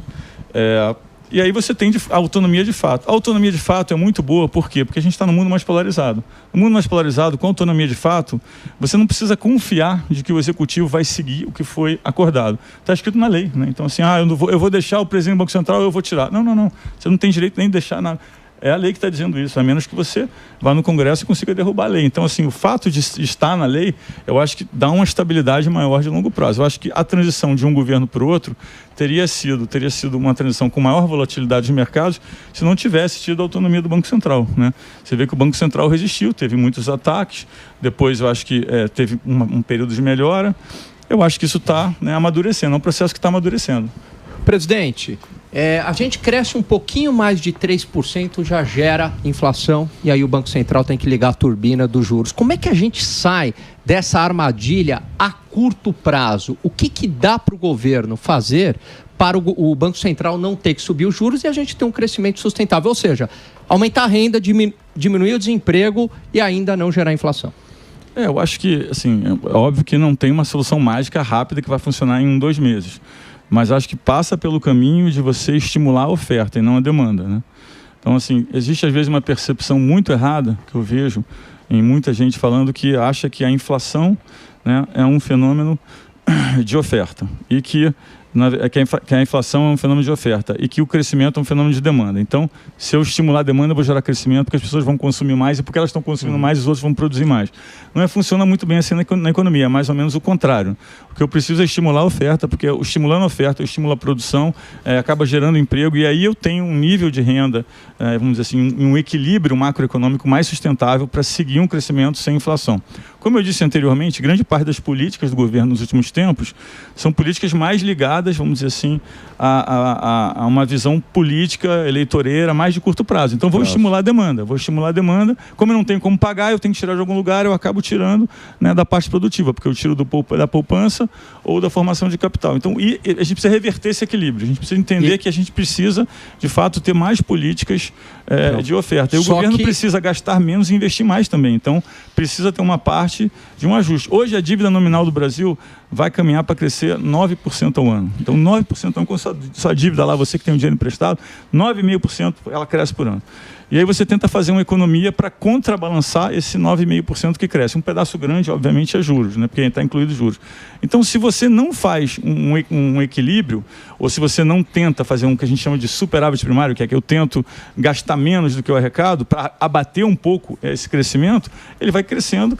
D: E aí você tem a autonomia de fato. A autonomia de fato é muito boa, por quê? Porque a gente está num mundo mais polarizado. No mundo mais polarizado, com autonomia de fato, você não precisa confiar de que o executivo vai seguir o que foi acordado. Está escrito na lei, né? Então assim, eu vou deixar o presidente do Banco Central, eu vou tirar. Não. Você não tem direito nem de deixar nada. É a lei que está dizendo isso, a menos que você vá no Congresso e consiga derrubar a lei. Então, assim, o fato de estar na lei, eu acho que dá uma estabilidade maior de longo prazo. Eu acho que a transição de um governo para o outro teria sido uma transição com maior volatilidade de mercados se não tivesse tido a autonomia do Banco Central, né? Você vê que o Banco Central resistiu, teve muitos ataques, depois eu acho que teve um período de melhora. Eu acho que isso está, né, amadurecendo, é um processo que está amadurecendo.
G: Presidente, A gente cresce um pouquinho mais de 3%, já gera inflação, e aí o Banco Central tem que ligar a turbina dos juros. Como é que a gente sai dessa armadilha a curto prazo? O que dá para o governo fazer para o Banco Central não ter que subir os juros e a gente ter um crescimento sustentável? Ou seja, aumentar a renda, diminuir o desemprego e ainda não gerar inflação.
D: Eu acho que, assim, é óbvio que não tem uma solução mágica rápida que vai funcionar em 1, 2 meses. Mas acho que passa pelo caminho de você estimular a oferta e não a demanda, né? Então, assim, existe às vezes uma percepção muito errada, que eu vejo em muita gente falando que acha que a inflação, né, é um fenômeno de oferta e que a inflação é um fenômeno de oferta e que o crescimento é um fenômeno de demanda. Então, se eu estimular a demanda, eu vou gerar crescimento, porque as pessoas vão consumir mais e porque elas estão consumindo mais, os outros vão produzir mais. Não funciona muito bem assim na economia, é mais ou menos o contrário. O que eu preciso é estimular a oferta, porque estimulando a oferta, eu estimulo a produção, acaba gerando emprego e aí eu tenho um nível de renda, vamos dizer assim, um equilíbrio macroeconômico mais sustentável para seguir um crescimento sem inflação. Como eu disse anteriormente, grande parte das políticas do governo nos últimos tempos são políticas mais ligadas, vamos dizer assim, a uma visão política, eleitoreira, mais de curto prazo. Então, vou estimular a demanda. Como eu não tenho como pagar, eu tenho que tirar de algum lugar, eu acabo tirando, né, da parte produtiva, porque eu tiro da poupança ou da formação de capital. Então, a gente precisa reverter esse equilíbrio. A gente precisa entender que a gente precisa, de fato, ter mais políticas de oferta. E o governo precisa gastar menos e investir mais também. Então, precisa ter uma parte de um ajuste. Hoje, a dívida nominal do Brasil vai caminhar para crescer 9% ao ano. Então, 9% ao ano, com sua dívida lá, você que tem um dinheiro emprestado, 9,5% ela cresce por ano. E aí você tenta fazer uma economia para contrabalançar esse 9,5% que cresce. Um pedaço grande, obviamente, é juros, né? Porque está incluído juros. Então, se você não faz um equilíbrio, ou se você não tenta fazer um que a gente chama de superávit primário, que é que eu tento gastar menos do que eu arrecado, para abater um pouco esse crescimento, ele vai crescendo.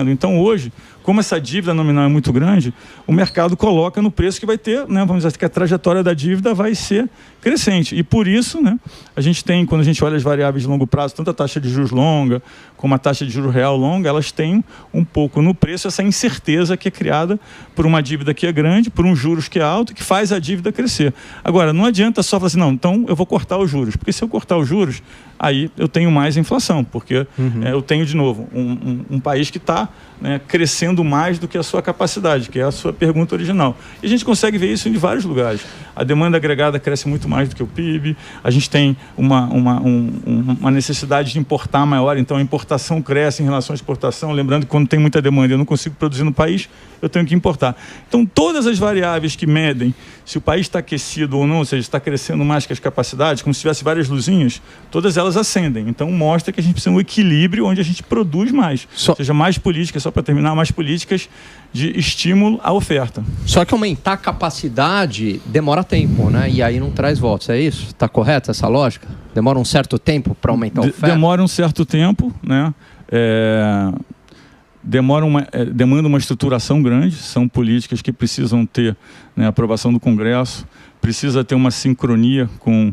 D: Então, hoje, como essa dívida nominal é muito grande, o mercado coloca no preço que vai ter, né? Vamos dizer que a trajetória da dívida vai ser crescente. E por isso, né, a gente tem, quando a gente olha as variáveis de longo prazo, tanto a taxa de juros longa como a taxa de juros real longa, elas têm um pouco no preço essa incerteza que é criada por uma dívida que é grande, por um juros que é alto, que faz a dívida crescer. Agora, não adianta só falar assim, não, então eu vou cortar os juros, porque se eu cortar os juros, aí eu tenho mais inflação, porque eu tenho, de novo, um país que está, né, crescendo mais do que a sua capacidade, que é a sua pergunta original. E a gente consegue ver isso em vários lugares. A demanda agregada cresce muito mais do que o PIB, a gente tem uma necessidade de importar maior, então a importação cresce em relação à exportação, lembrando que quando tem muita demanda e eu não consigo produzir no país, eu tenho que importar. Então, todas as variáveis que medem se o país está aquecido ou não, ou seja, está crescendo mais que as capacidades, como se tivesse várias luzinhas, todas elas acendem. Então, mostra que a gente precisa de um equilíbrio onde a gente produz mais. Ou seja, mais políticas, só para terminar, mais políticas de estímulo à oferta.
G: Só que aumentar a capacidade demora tempo, né? E aí não traz votos, é isso? Está correta essa lógica? Demora um certo tempo para aumentar a oferta?
D: Demora um certo tempo, né? Demanda uma estruturação grande, são políticas que precisam ter, né, aprovação do Congresso, precisa ter uma sincronia com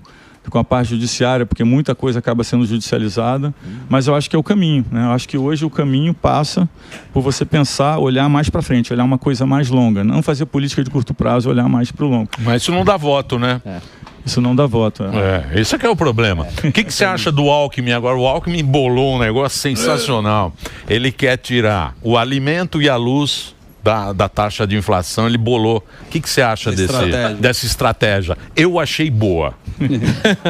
D: a parte judiciária, porque muita coisa acaba sendo judicializada, mas eu acho que é o caminho, né? Eu acho que hoje o caminho passa por você pensar, olhar mais para frente, olhar uma coisa mais longa, não fazer política de curto prazo, olhar mais para o longo.
A: Mas isso não dá voto, né?
D: Isso não dá voto.
A: Esse é que é o problema. O que você acha do Alckmin agora? O Alckmin bolou um negócio sensacional. Ele quer tirar o alimento e a luz da taxa de inflação, ele bolou. O que você acha dessa estratégia? Eu achei boa.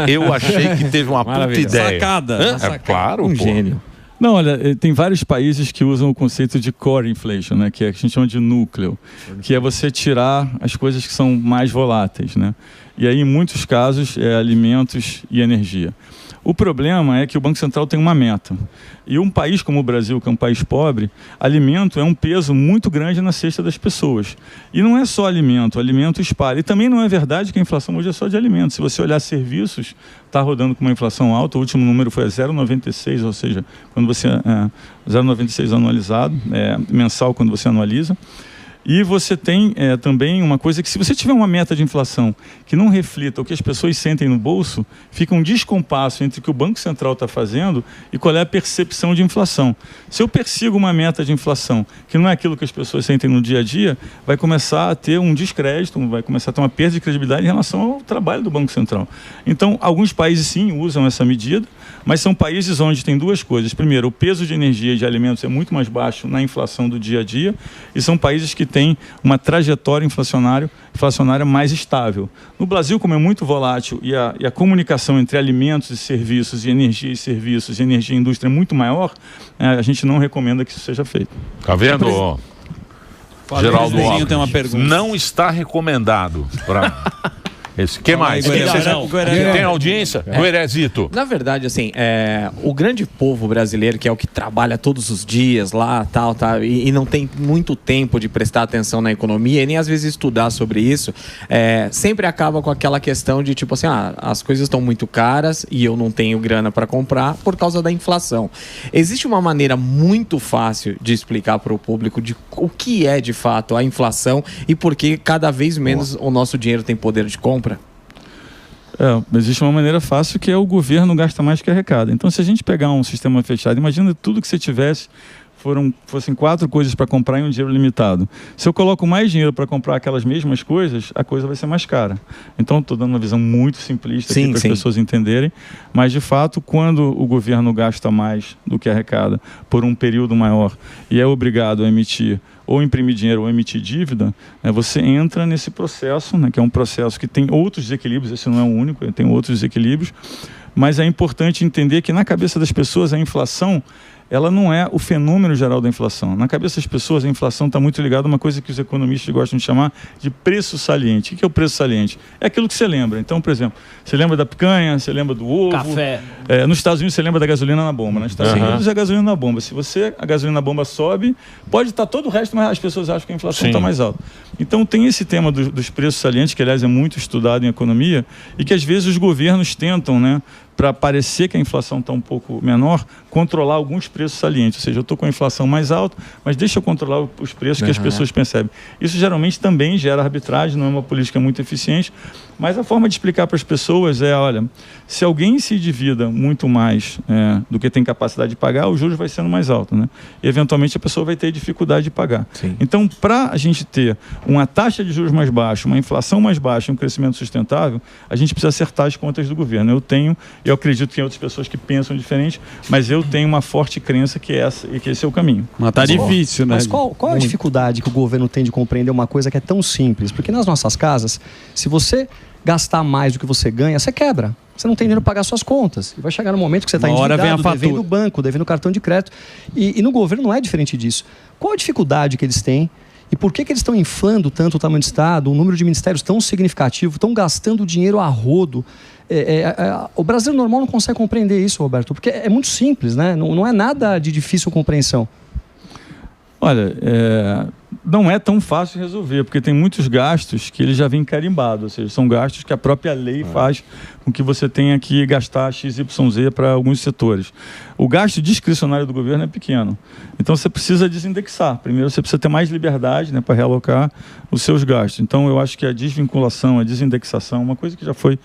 A: Eu achei que teve uma puta ideia.
C: Sacada.
A: Claro,
F: gênio.
D: Não, olha, tem vários países que usam o conceito de core inflation, né, que a gente chama de núcleo, que é você tirar as coisas que são mais voláteis, né? E aí, em muitos casos, é alimentos e energia. O problema é que o Banco Central tem uma meta. E um país como o Brasil, que é um país pobre, alimento é um peso muito grande na cesta das pessoas. E não é só alimento espalha. E também não é verdade que a inflação hoje é só de alimentos. Se você olhar serviços, está rodando com uma inflação alta. O último número foi 0,96, ou seja, quando você 0,96 anualizado, mensal quando você anualiza. E você tem também uma coisa que, se você tiver uma meta de inflação que não reflita o que as pessoas sentem no bolso, fica um descompasso entre o que o Banco Central está fazendo e qual é a percepção de inflação. Se eu persigo uma meta de inflação que não é aquilo que as pessoas sentem no dia a dia, vai começar a ter um descrédito, vai começar a ter uma perda de credibilidade em relação ao trabalho do Banco Central. Então, alguns países sim usam essa medida, mas são países onde tem duas coisas. Primeiro, o peso de energia e de alimentos é muito mais baixo na inflação do dia a dia, e são países que têm uma trajetória inflacionária mais estável. No Brasil, como é muito volátil e a comunicação entre alimentos e serviços, e energia e serviços, e energia e indústria é muito maior, a gente não recomenda que isso seja feito.
A: Tá vendo, Geraldo Alckmin?
C: Tem uma pergunta.
A: Não está recomendado para... Esse. Que mais? Tem audiência? Guerezito.
I: Na verdade, assim, o grande povo brasileiro, que é o que trabalha todos os dias lá, tal, e não tem muito tempo de prestar atenção na economia e nem às vezes estudar sobre isso, sempre acaba com aquela questão de tipo assim, as coisas estão muito caras e eu não tenho grana para comprar por causa da inflação. Existe uma maneira muito fácil de explicar para o público de o que é de fato a inflação e por que cada vez menos o nosso dinheiro tem poder de compra?
D: Existe uma maneira fácil, que é o governo gasta mais que arrecada. Então, se a gente pegar um sistema fechado, imagina tudo que você tivesse, fossem 4 coisas para comprar em um dinheiro limitado. Se eu coloco mais dinheiro para comprar aquelas mesmas coisas, a coisa vai ser mais cara. Então, estou dando uma visão muito simplista aqui para as pessoas entenderem, mas de fato, quando o governo gasta mais do que arrecada por um período maior e é obrigado a emitir ou imprimir dinheiro ou emitir dívida, você entra nesse processo, que é um processo que tem outros desequilíbrios, esse não é o único, tem outros desequilíbrios, mas é importante entender que na cabeça das pessoas a inflação, ela não é o fenômeno geral da inflação. Na cabeça das pessoas, a inflação está muito ligada a uma coisa que os economistas gostam de chamar de preço saliente. O que é o preço saliente? É aquilo que você lembra. Então, por exemplo, você lembra da picanha, você lembra do ovo.
H: Café.
D: Nos Estados Unidos, você lembra da gasolina na bomba. Nos Estados Unidos, é a gasolina na bomba. Se a gasolina na bomba sobe, pode estar todo o resto, mas as pessoas acham que a inflação está mais alta. Então, tem esse tema dos preços salientes, que, aliás, é muito estudado em economia, e que, às vezes, os governos tentam, para parecer que a inflação está um pouco menor, controlar alguns preços salientes. Ou seja, eu estou com a inflação mais alta, mas deixa eu controlar os preços que as pessoas percebem. Isso geralmente também gera arbitragem, não é uma política muito eficiente, mas a forma de explicar para as pessoas olha, se alguém se endivida muito mais do que tem capacidade de pagar, o juros vai sendo mais alto, E eventualmente a pessoa vai ter dificuldade de pagar. Então, para a gente ter uma taxa de juros mais baixa, uma inflação mais baixa, um crescimento sustentável, a gente precisa acertar as contas do governo. Eu acredito que tem outras pessoas que pensam diferente, mas eu tenho uma forte crença que esse é o caminho.
C: Mas tá difícil,
E: Mas qual é a dificuldade que o governo tem de compreender uma coisa que é tão simples? Porque nas nossas casas, se você gastar mais do que você ganha, você quebra. Você não tem dinheiro para pagar suas contas. E vai chegar no momento que você está endividado, devendo o banco, devendo cartão de crédito. E no governo não é diferente disso. Qual a dificuldade que eles têm? E por que eles estão inflando tanto o tamanho do Estado, um número de ministérios tão significativo, estão gastando dinheiro a rodo? O brasileiro normal não consegue compreender isso, Roberto, porque é muito simples, não é nada de difícil compreensão.
D: Olha, não é tão fácil resolver, porque tem muitos gastos que eles já vêm carimbados, ou seja, são gastos que a própria lei faz com que você tenha que gastar XYZ para alguns setores. O gasto discricionário do governo é pequeno, então você precisa desindexar. Primeiro você precisa ter mais liberdade para realocar os seus gastos. Então eu acho que a desvinculação, a desindexação, uma coisa que já foi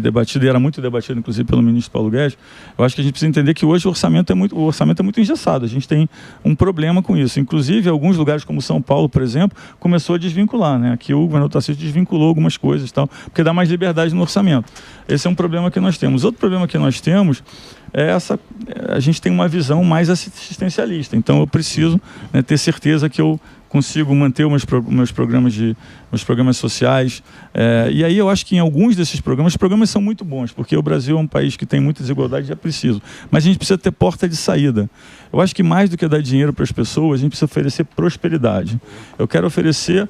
D: debatida e era muito debatida inclusive pelo ministro Paulo Guedes, eu acho que a gente precisa entender que hoje o orçamento é muito engessado, a gente tem um problema com isso. Inclusive alguns lugares como São Paulo, por exemplo, começou a desvincular, Aqui o governador Tarcísio desvinculou algumas coisas e tal, porque dá mais liberdade no orçamento. Esse é um problema que nós temos. Outro problema que nós temos a gente tem uma visão mais assistencialista. Então eu preciso ter certeza que eu consigo manter meus programas sociais. E aí eu acho que em alguns desses programas, os programas são muito bons, porque o Brasil é um país que tem muita desigualdade e é preciso. Mas a gente precisa ter porta de saída. Eu acho que mais do que dar dinheiro para as pessoas, a gente precisa oferecer prosperidade. Eu quero oferecer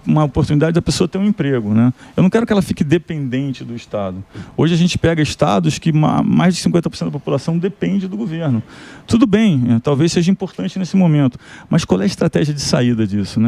D: uma oportunidade da pessoa ter um emprego, Eu não quero que ela fique dependente do Estado. Hoje a gente pega estados que mais de 50% da população depende do governo. Tudo bem, talvez seja importante nesse momento, mas qual é a estratégia de saída disso,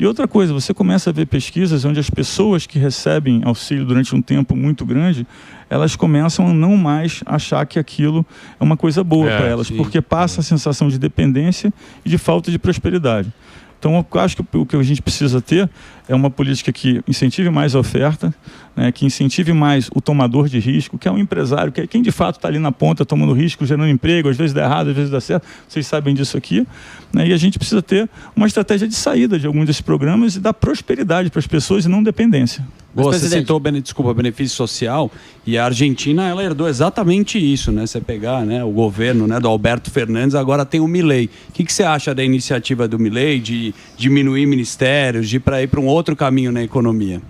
D: E outra coisa, você começa a ver pesquisas onde as pessoas que recebem auxílio durante um tempo muito grande, elas começam a não mais achar que aquilo é uma coisa boa para elas, porque passa a sensação de dependência e de falta de prosperidade. Então, eu acho que o que a gente precisa ter é uma política que incentive mais a oferta, né, que incentive mais o tomador de risco, que é um empresário, que é quem de fato está ali na ponta tomando risco, gerando emprego, às vezes dá errado, às vezes dá certo, vocês sabem disso aqui, né, e a gente precisa ter uma estratégia de saída de alguns desses programas e dar prosperidade para as pessoas e não dependência.
C: Você citou o benefício social, e a Argentina ela herdou exatamente isso, né? Você pegar, né, o governo, né, do Alberto Fernandes, agora tem o Milei. O que você acha da iniciativa do Milei de diminuir ministérios, de ir para um outro caminho na economia?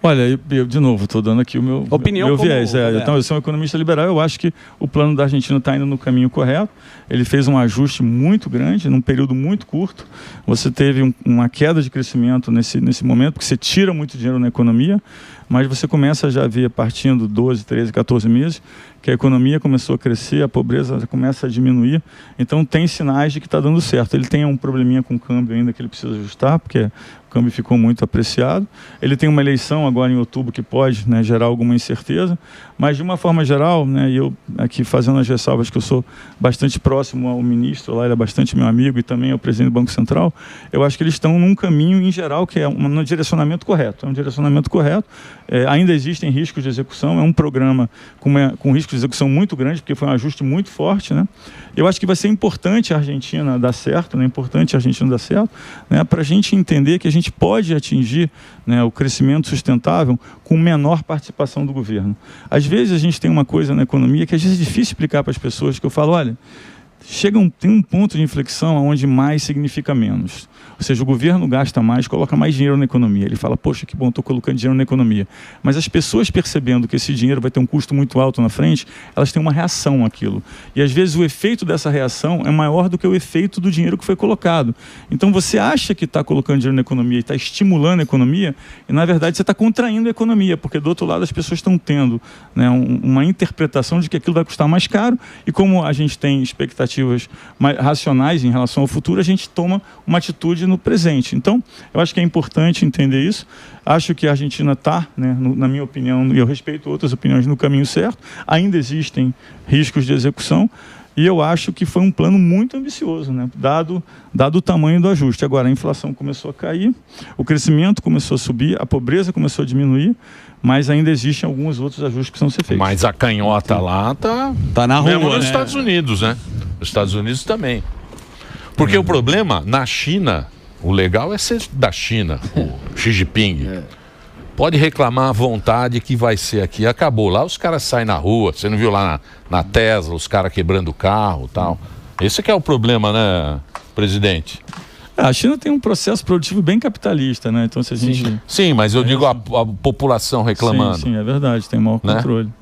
D: Olha, eu de novo, estou dando aqui o meu viés. Então, eu sou um economista liberal, eu acho que o plano da Argentina está indo no caminho correto. Ele fez um ajuste muito grande, num período muito curto. Você teve uma queda de crescimento nesse momento, porque você tira muito dinheiro na economia, mas você começa já a ver, partindo 12, 13, 14 meses, que a economia começou a crescer, a pobreza começa a diminuir. Então, tem sinais de que está dando certo. Ele tem um probleminha com o câmbio ainda que ele precisa ajustar, porque o câmbio ficou muito apreciado. Ele tem uma eleição agora em outubro que pode, né, gerar alguma incerteza, mas de uma forma geral, né, eu aqui fazendo as ressalvas que eu sou bastante próximo ao ministro, lá ele é bastante meu amigo e também ao presidente do Banco Central, eu acho que eles estão num caminho em geral que é um direcionamento correto. É um direcionamento correto. Ainda existem riscos de execução, é um programa com risco de execução muito grande, porque foi um ajuste muito forte, né? Eu acho que vai ser importante a Argentina dar certo, né? Para a gente entender que a gente pode atingir, né, o crescimento sustentável com menor participação do governo. Às vezes a gente tem uma coisa na economia que às vezes é difícil explicar para as pessoas, que eu falo, olha, tem um ponto de inflexão onde mais significa menos. Ou seja, o governo gasta mais, coloca mais dinheiro na economia. Ele fala, poxa, que bom, estou colocando dinheiro na economia. Mas as pessoas percebendo que esse dinheiro vai ter um custo muito alto na frente, elas têm uma reação àquilo. E às vezes o efeito dessa reação é maior do que o efeito do dinheiro que foi colocado. Então você acha que está colocando dinheiro na economia e está estimulando a economia, e na verdade você está contraindo a economia, porque do outro lado as pessoas estão tendo, né, uma interpretação de que aquilo vai custar mais caro, e como a gente tem expectativas mais racionais em relação ao futuro, a gente toma uma atitude no presente. Então, eu acho que é importante entender isso. Acho que a Argentina está, né, na minha opinião, e eu respeito outras opiniões, no caminho certo. Ainda existem riscos de execução, e eu acho que foi um plano muito ambicioso, né, dado o tamanho do ajuste. Agora, a inflação começou a cair, o crescimento começou a subir, a pobreza começou a diminuir, mas ainda existem alguns outros ajustes que precisam ser feitos.
A: Mas a canhota lá tá
C: na rua,
A: mesmo nos
C: né?
A: Estados Unidos, né? Os Estados Unidos também. Porque o problema, na China, o legal é ser da China, o Xi Jinping. Pode reclamar à vontade que vai ser aqui. Acabou. Lá os caras saem na rua. Você não viu lá na Tesla, os caras quebrando o carro e tal. Esse que é o problema, né, presidente?
D: A China tem um processo produtivo bem capitalista, né? Então, se a gente...
A: Sim, mas eu digo a população reclamando.
D: Sim, é verdade. Tem maior controle.
A: Né?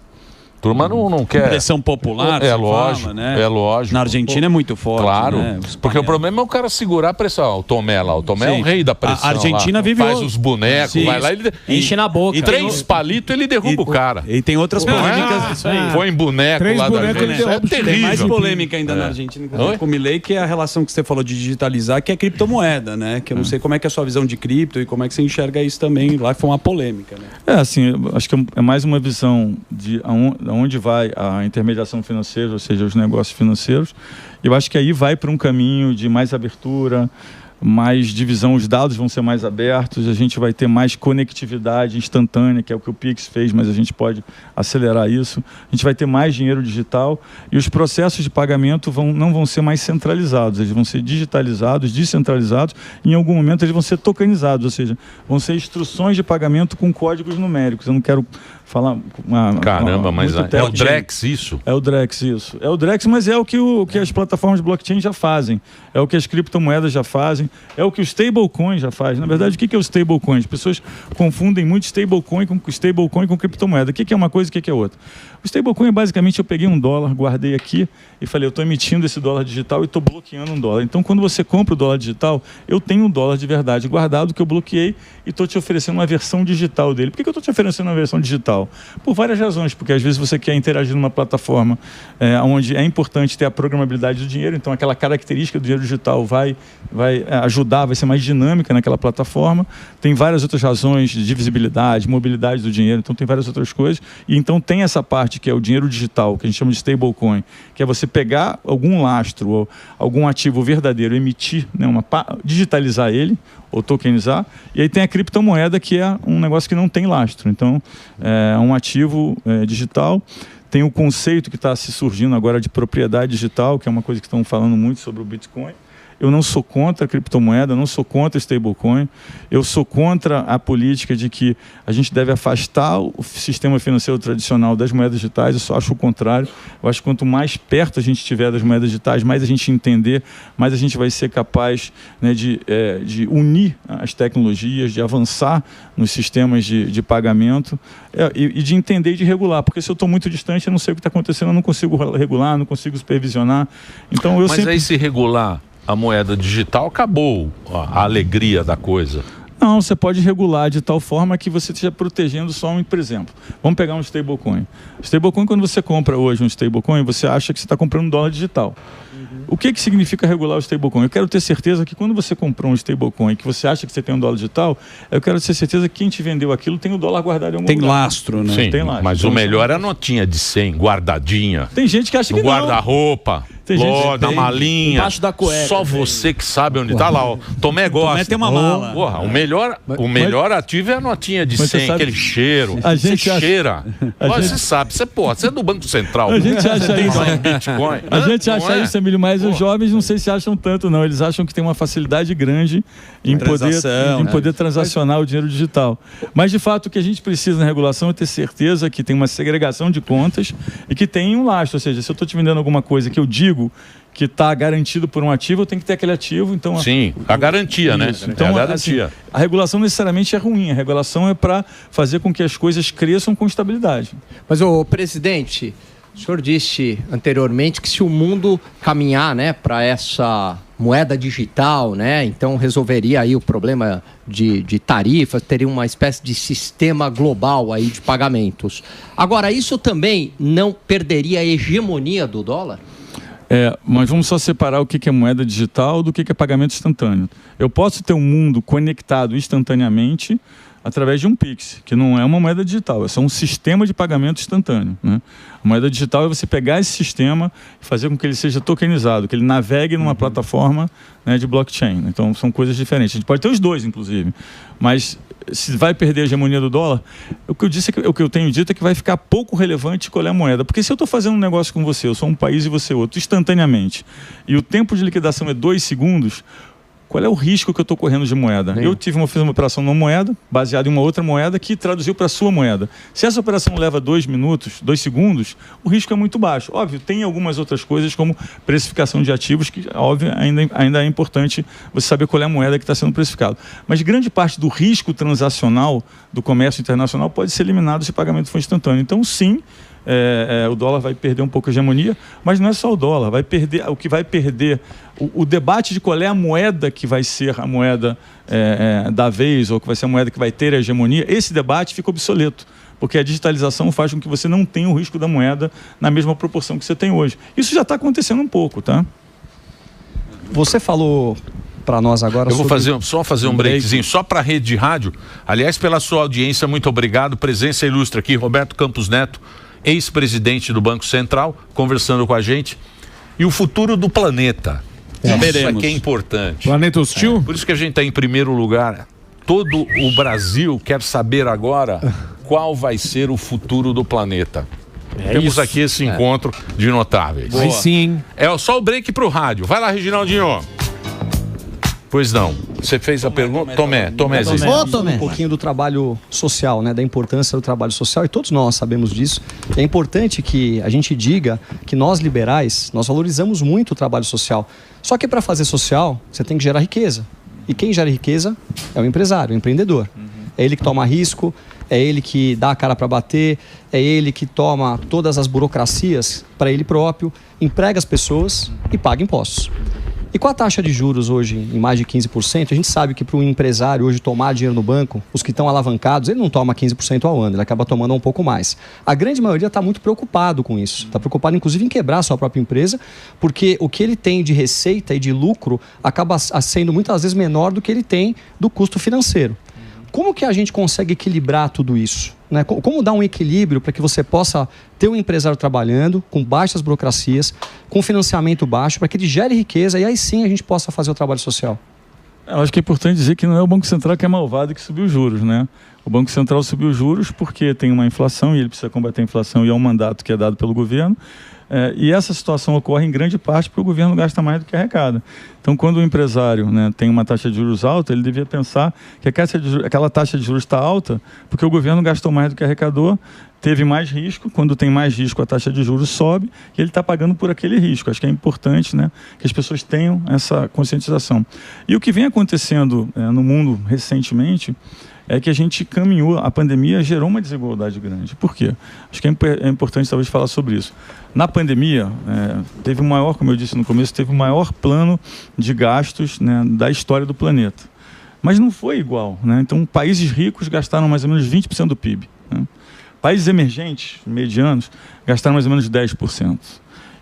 A: Turma não quer.
C: Pressão popular,
A: é lógico,
C: fala, né?
A: É lógico.
C: Na Argentina é muito forte.
A: Claro,
C: né?
A: porque o problema é o cara segurar a pressão. O Tomé lá, o Tomé é o rei da pressão.
C: A Argentina
A: lá.
C: vive
A: faz os bonecos, vai lá e
H: enche na boca.
A: E 3 palitos ele derruba o cara.
C: E tem outras polêmicas.
A: Põe boneco
F: 3
A: lá da
F: bonecos ele
A: gente.
F: derruba.
A: É terrível.
C: Tem mais polêmica ainda na Argentina, inclusive com o Milei, que é a relação que você falou de digitalizar, que é criptomoeda, né? Que eu não sei como é que é a sua visão de cripto e como é que você enxerga isso também. Lá foi uma polêmica, né?
D: Assim, acho que é mais uma visão de aonde vai a intermediação financeira, ou seja, os negócios financeiros. Eu acho que aí vai para um caminho de mais abertura, mais divisão, os dados vão ser mais abertos, a gente vai ter mais conectividade instantânea, que é o que o Pix fez, mas a gente pode acelerar isso. A gente vai ter mais dinheiro digital e os processos de pagamento não vão ser mais centralizados, eles vão ser digitalizados, descentralizados, e em algum momento eles vão ser tokenizados, ou seja, vão ser instruções de pagamento com códigos numéricos. Eu não quero falar...
A: Caramba, mas é o Drex isso?
D: É o Drex isso. É o Drex, mas é o que as plataformas de blockchain já fazem, é o que as criptomoedas já fazem, é o que o stablecoin já faz. Na verdade, o que é o stablecoin? As pessoas confundem muito stablecoin com criptomoeda. O que é uma coisa e o que é outra? O stablecoin, basicamente, eu peguei $1, guardei aqui e falei, eu estou emitindo esse dólar digital e estou bloqueando $1. Então, quando você compra o dólar digital, eu tenho $1 de verdade guardado que eu bloqueei e estou te oferecendo uma versão digital dele. Por que eu estou te oferecendo uma versão digital? digital? Por várias razões, porque às vezes você quer interagir numa plataforma onde é importante ter a programabilidade do dinheiro, então aquela característica do dinheiro digital vai ajudar, vai ser mais dinâmica naquela plataforma. Tem várias outras razões de visibilidade, mobilidade do dinheiro, então tem várias outras coisas. E então tem essa parte que é o dinheiro digital, que a gente chama de stablecoin, que é você pegar algum lastro ou algum ativo verdadeiro, emitir, né, digitalizar ele, ou tokenizar, e aí tem a criptomoeda, que é um negócio que não tem lastro. Então, é um ativo digital. Tem o conceito que está se surgindo agora de propriedade digital, que é uma coisa que estão falando muito sobre o Bitcoin. Eu não sou contra a criptomoeda, não sou contra stablecoin. Eu sou contra a política de que a gente deve afastar o sistema financeiro tradicional das moedas digitais. Eu só acho o contrário. Eu acho que quanto mais perto a gente estiver das moedas digitais, mais a gente entender, mais a gente vai ser capaz, né, de unir as tecnologias, de avançar nos sistemas de pagamento e de entender e de regular. Porque se eu estou muito distante, eu não sei o que está acontecendo, eu não consigo regular, não consigo supervisionar. Então,
A: Mas aí se regular a moeda digital, acabou a alegria da coisa.
D: Não, você pode regular de tal forma que você esteja protegendo só por exemplo. Vamos pegar um stablecoin. Stablecoin, quando você compra hoje um stablecoin, você acha que você está comprando um dólar digital. O que significa regular o stablecoin? Eu quero ter certeza que quando você comprou um stablecoin, que você acha que você tem um dólar digital, eu quero ter certeza que quem te vendeu aquilo tem o dólar guardado em algum lugar.
C: Tem lastro, né?
A: Sim,
D: tem lastro.
A: Mas o melhor é a notinha de 100, guardadinha.
D: Tem gente que acha que
A: no guarda-roupa. Na malinha.
H: Embaixo da cueca.
A: Só você que sabe onde está lá. Ó. Tomé gosta.
C: Tomé tem uma mala.
A: Porra, o melhor ativo é a notinha de 100, aquele cheiro.
D: A gente
A: você cheira. Você sabe. Você é do Banco Central.
D: A gente acha isso.
A: Bitcoin.
D: A gente acha isso, Emílio, mas os jovens não sei se acham tanto, não. Eles acham que tem uma facilidade grande em poder transacionar o dinheiro digital. Mas, de fato, o que a gente precisa na regulação é ter certeza que tem uma segregação de contas e que tem um lastro. Ou seja, se eu estou te vendendo alguma coisa que eu digo que está garantido por um ativo, eu tenho que ter aquele ativo. Então,
A: sim, a garantia, né?
D: Então,
A: a garantia.
D: Assim, a regulação necessariamente é ruim. A regulação é para fazer com que as coisas cresçam com estabilidade.
G: Mas, ô presidente, o senhor disse anteriormente que se o mundo caminhar, né, para essa moeda digital, né, então resolveria aí o problema de tarifas, teria uma espécie de sistema global aí de pagamentos. Agora, isso também não perderia a hegemonia do dólar?
D: Mas vamos só separar o que é moeda digital do que é pagamento instantâneo. Eu posso ter um mundo conectado instantaneamente através de um Pix, que não é uma moeda digital, é só um sistema de pagamento instantâneo, né? A moeda digital é você pegar esse sistema e fazer com que ele seja tokenizado, que ele navegue numa plataforma, né, de blockchain. Então são coisas diferentes. A gente pode ter os dois, inclusive. Mas se vai perder a hegemonia do dólar, o que eu tenho dito é que vai ficar pouco relevante escolher a moeda. Porque se eu estou fazendo um negócio com você, eu sou um país e você outro, instantaneamente, e o tempo de liquidação é 2 segundos, qual é o risco que eu estou correndo de moeda? Eu fiz uma operação numa moeda, baseada em uma outra moeda, que traduziu para a sua moeda. Se essa operação leva 2 minutos, 2 segundos, o risco é muito baixo. Óbvio, tem algumas outras coisas, como precificação de ativos, que, óbvio, ainda é importante você saber qual é a moeda que está sendo precificada. Mas grande parte do risco transacional do comércio internacional pode ser eliminado se o pagamento for instantâneo. Então, sim, o dólar vai perder um pouco a hegemonia, mas não é só o dólar, o que vai perder, o debate de qual é a moeda que vai ser a moeda da vez, ou que vai ser a moeda que vai ter a hegemonia, esse debate fica obsoleto, porque a digitalização faz com que você não tenha o risco da moeda na mesma proporção que você tem hoje. Isso já está acontecendo um pouco, tá?
E: Você falou para nós agora.
A: Eu vou fazer um breakzinho só para a rede de rádio. Aliás, pela sua audiência, muito obrigado. Presença ilustre aqui, Roberto Campos Neto, ex-presidente do Banco Central, conversando com a gente. E o futuro do planeta. Isso aqui é importante.
F: Planeta hostil?
A: Por isso que a gente está em primeiro lugar. Todo o Brasil quer saber agora qual vai ser o futuro do planeta. Temos aqui esse encontro de notáveis.
F: Aí sim, hein?
A: É só o break pro rádio. Vai lá, Reginaldinho. Pois não. Você fez a pergunta? Tomé.
E: Um pouquinho do trabalho social, né? Da importância do trabalho social, e todos nós sabemos disso. É importante que a gente diga que nós liberais, nós valorizamos muito o trabalho social. Só que para fazer social, você tem que gerar riqueza. E quem gera riqueza é o empresário, o empreendedor. É ele que toma risco, é ele que dá a cara para bater, é ele que toma todas as burocracias para ele próprio, emprega as pessoas e paga impostos. E com a taxa de juros hoje em mais de 15%, a gente sabe que para um empresário hoje tomar dinheiro no banco, os que estão alavancados, ele não toma 15% ao ano, ele acaba tomando um pouco mais. A grande maioria está muito preocupado com isso, está preocupado inclusive em quebrar a sua própria empresa, porque o que ele tem de receita e de lucro acaba sendo muitas vezes menor do que ele tem do custo financeiro. Como que a gente consegue equilibrar tudo isso? Né? Como dar um equilíbrio para que você possa ter um empresário trabalhando com baixas burocracias, com financiamento baixo, para que ele gere riqueza e aí sim a gente possa fazer o trabalho social?
D: Eu acho que é importante dizer que não é o Banco Central que é malvado que subiu os juros, né? O Banco Central subiu os juros porque tem uma inflação e ele precisa combater a inflação e é um mandato que é dado pelo governo. E essa situação ocorre em grande parte porque o governo gasta mais do que arrecada. Então, quando o empresário, né, tem uma taxa de juros alta, ele devia pensar que aquela taxa de juros está alta porque o governo gastou mais do que arrecadou, teve mais risco. Quando tem mais risco, a taxa de juros sobe e ele está pagando por aquele risco. Acho que é importante, né, que as pessoas tenham essa conscientização. E o que vem acontecendo no mundo recentemente é que a gente caminhou, a pandemia gerou uma desigualdade grande. Por quê? Acho que é importante talvez falar sobre isso. Na pandemia, teve o maior, como eu disse no começo, teve o maior plano de gastos, né, da história do planeta. Mas não foi igual, né? Então, países ricos gastaram mais ou menos 20% do PIB. Né? Países emergentes, medianos, gastaram mais ou menos 10%.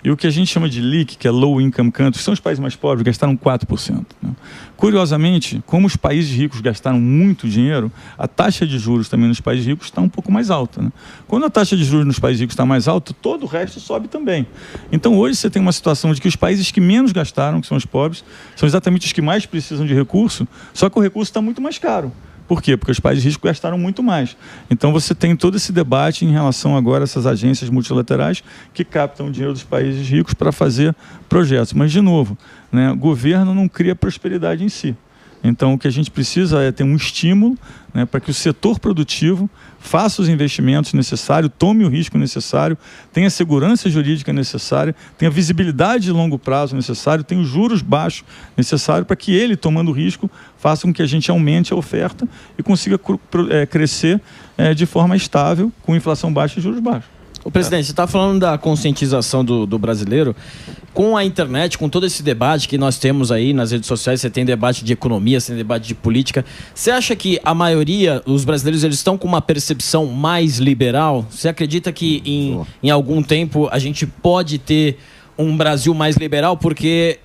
D: E o que a gente chama de LIC, que é Low Income Countries, são os países mais pobres, gastaram 4%. Né? Curiosamente, como os países ricos gastaram muito dinheiro, a taxa de juros também nos países ricos está um pouco mais alta. Né? Quando a taxa de juros nos países ricos está mais alta, todo o resto sobe também. Então hoje você tem uma situação de que os países que menos gastaram, que são os pobres, são exatamente os que mais precisam de recurso, só que o recurso está muito mais caro. Por quê? Porque os países ricos gastaram muito mais. Então você tem todo esse debate em relação agora a essas agências multilaterais que captam o dinheiro dos países ricos para fazer projetos. Mas, de novo, né, o governo não cria prosperidade em si. Então o que a gente precisa é ter um estímulo, né, para que o setor produtivo faça os investimentos necessários, tome o risco necessário, tenha a segurança jurídica necessária, tenha a visibilidade de longo prazo necessário, tenha os juros baixos necessários para que ele, tomando risco, faça com que a gente aumente a oferta e consiga crescer de forma estável, com inflação baixa e juros baixos.
H: Ô, presidente, você está falando da conscientização do brasileiro. Com a internet, com todo esse debate que nós temos aí nas redes sociais, você tem debate de economia, você tem debate de política. Você acha que a maioria, os brasileiros, eles estão com uma percepção mais liberal? Você acredita que em algum tempo a gente pode ter um Brasil mais liberal? Porque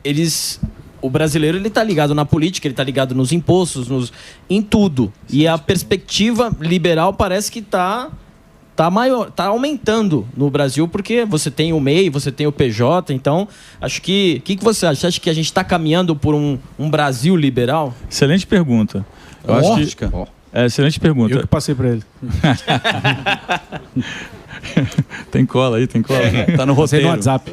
H: o brasileiro ele está ligado na política, ele está ligado nos impostos, em tudo. E a perspectiva liberal parece que está aumentando no Brasil, porque você tem o MEI, você tem o PJ, então acho que... O que você acha? Você acha que a gente está caminhando por um Brasil liberal?
D: Excelente pergunta. Eu acho que... excelente pergunta.
F: Eu que passei para ele.
D: Tem cola aí, tem cola.
C: Tá no roteiro.
F: No WhatsApp.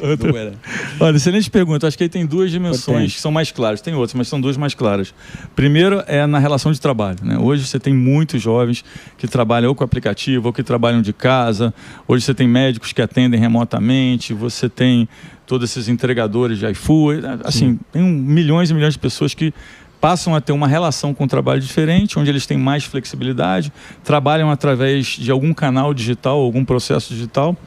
D: Olha, excelente pergunta. Acho que aí tem duas dimensões que são mais claras. Tem outras, mas são duas mais claras. Primeiro é na relação de trabalho, né? Hoje você tem muitos jovens que trabalham ou com aplicativo ou que trabalham de casa. Hoje você tem médicos que atendem remotamente. Você tem todos esses entregadores de iFood. Assim, tem milhões e milhões de pessoas que passam a ter uma relação com o trabalho diferente, onde eles têm mais flexibilidade, trabalham através de algum canal digital, algum processo digital.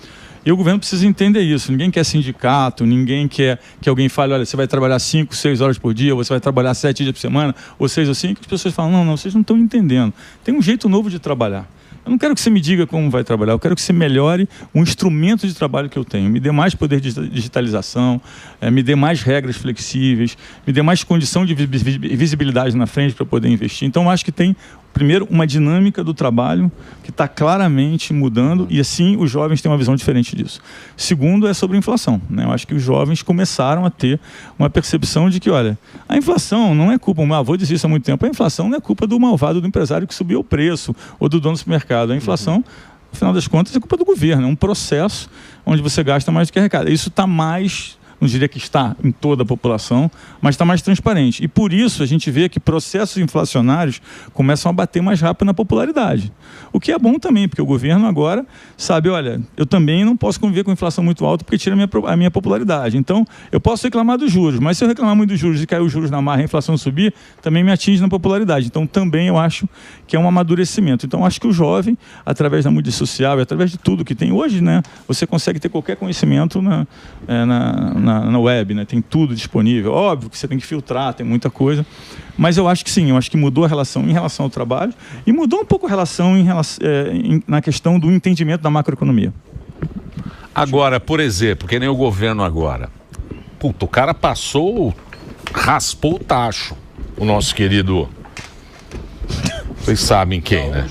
D: E o governo precisa entender isso. Ninguém quer sindicato, ninguém quer que alguém fale, olha, você vai trabalhar 5, 6 horas por dia, você vai trabalhar 7 dias por semana, ou 6 ou 5. As pessoas falam, não, vocês não estão entendendo. Tem um jeito novo de trabalhar. Eu não quero que você me diga como vai trabalhar, eu quero que você melhore o instrumento de trabalho que eu tenho. Me dê mais poder de digitalização, me dê mais regras flexíveis, me dê mais condição de visibilidade na frente para poder investir. Então, eu acho que tem, primeiro, uma dinâmica do trabalho que está claramente mudando e, assim, os jovens têm uma visão diferente disso. Segundo, é sobre a inflação, né? Eu acho que os jovens começaram a ter uma percepção de que, olha, a inflação não é culpa, o meu avô disse isso há muito tempo, a inflação não é culpa do malvado do empresário que subiu o preço ou do dono do supermercado. A inflação, no final das contas, é culpa do governo, é um processo onde você gasta mais do que arrecada. Isso está mais... não diria que está em toda a população, mas está mais transparente. E por isso a gente vê que processos inflacionários começam a bater mais rápido na popularidade. O que é bom também, porque o governo agora sabe, olha, eu também não posso conviver com inflação muito alta porque tira a minha popularidade. Então, eu posso reclamar dos juros, mas se eu reclamar muito dos juros e cair os juros na marra e a inflação subir, também me atinge na popularidade. Então, também eu acho que é um amadurecimento. Então, acho que o jovem, através da mídia social e através de tudo que tem hoje, né, você consegue ter qualquer conhecimento na na web, né? Tem tudo disponível. Óbvio que você tem que filtrar, tem muita coisa. Mas eu acho que sim, eu acho que mudou a relação em relação ao trabalho e mudou um pouco a relação na questão do entendimento da macroeconomia.
A: Agora, por exemplo, que nem o governo agora. Puta, o cara raspou o tacho. O nosso querido... Vocês sabem quem, né?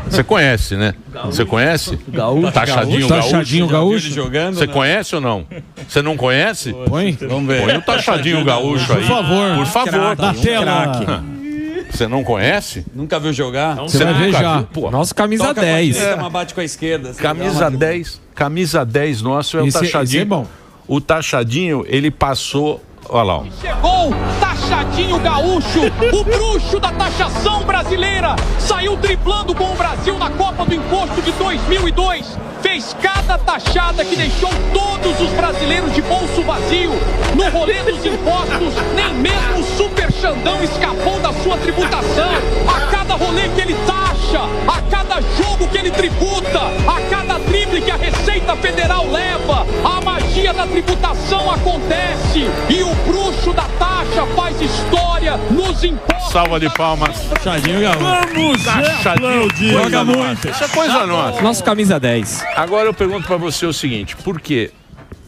A: Você conhece, né? Você conhece?
F: Gaúcho.
A: Taxadinho Gaúcho.
F: Taxadinho Gaúcho.
A: Você conhece ou não? Você não conhece?
F: Põe.
A: Vamos ver. Põe o Taxadinho Gaúcho aí.
F: Por favor.
A: Por favor.
F: Da tela.
A: Você não conhece?
C: Nunca viu jogar?
F: Você vai ver já.
I: Nossa, camisa 10.
C: Bate com a esquerda.
A: Camisa 10 nosso é o Taxadinho.
F: Esse é bom.
A: O Taxadinho, ele passou... Olha lá, ó.
J: Chegou Taxadinho Gaúcho, o bruxo da taxação brasileira. Saiu driblando com o Brasil na Copa do Imposto de 2002. Fez cada taxada que deixou todos os brasileiros de bolso vazio. No rolê dos impostos, nem mesmo o Super Xandão escapou da sua tributação. A cada rolê que ele taxa, a cada jogo que ele tributa, a cada drible que a Receita Federal leva, a magia da tributação acontece. E o bruxo da taxa faz história nos impostos.
A: Salva de palmas.
F: Taxadinho Gaúcho.
A: Vamos aplaudir.
C: Joga muito.
A: Isso é coisa nossa.
I: Nossa, camisa 10.
A: Agora eu pergunto pra você o seguinte, por quê?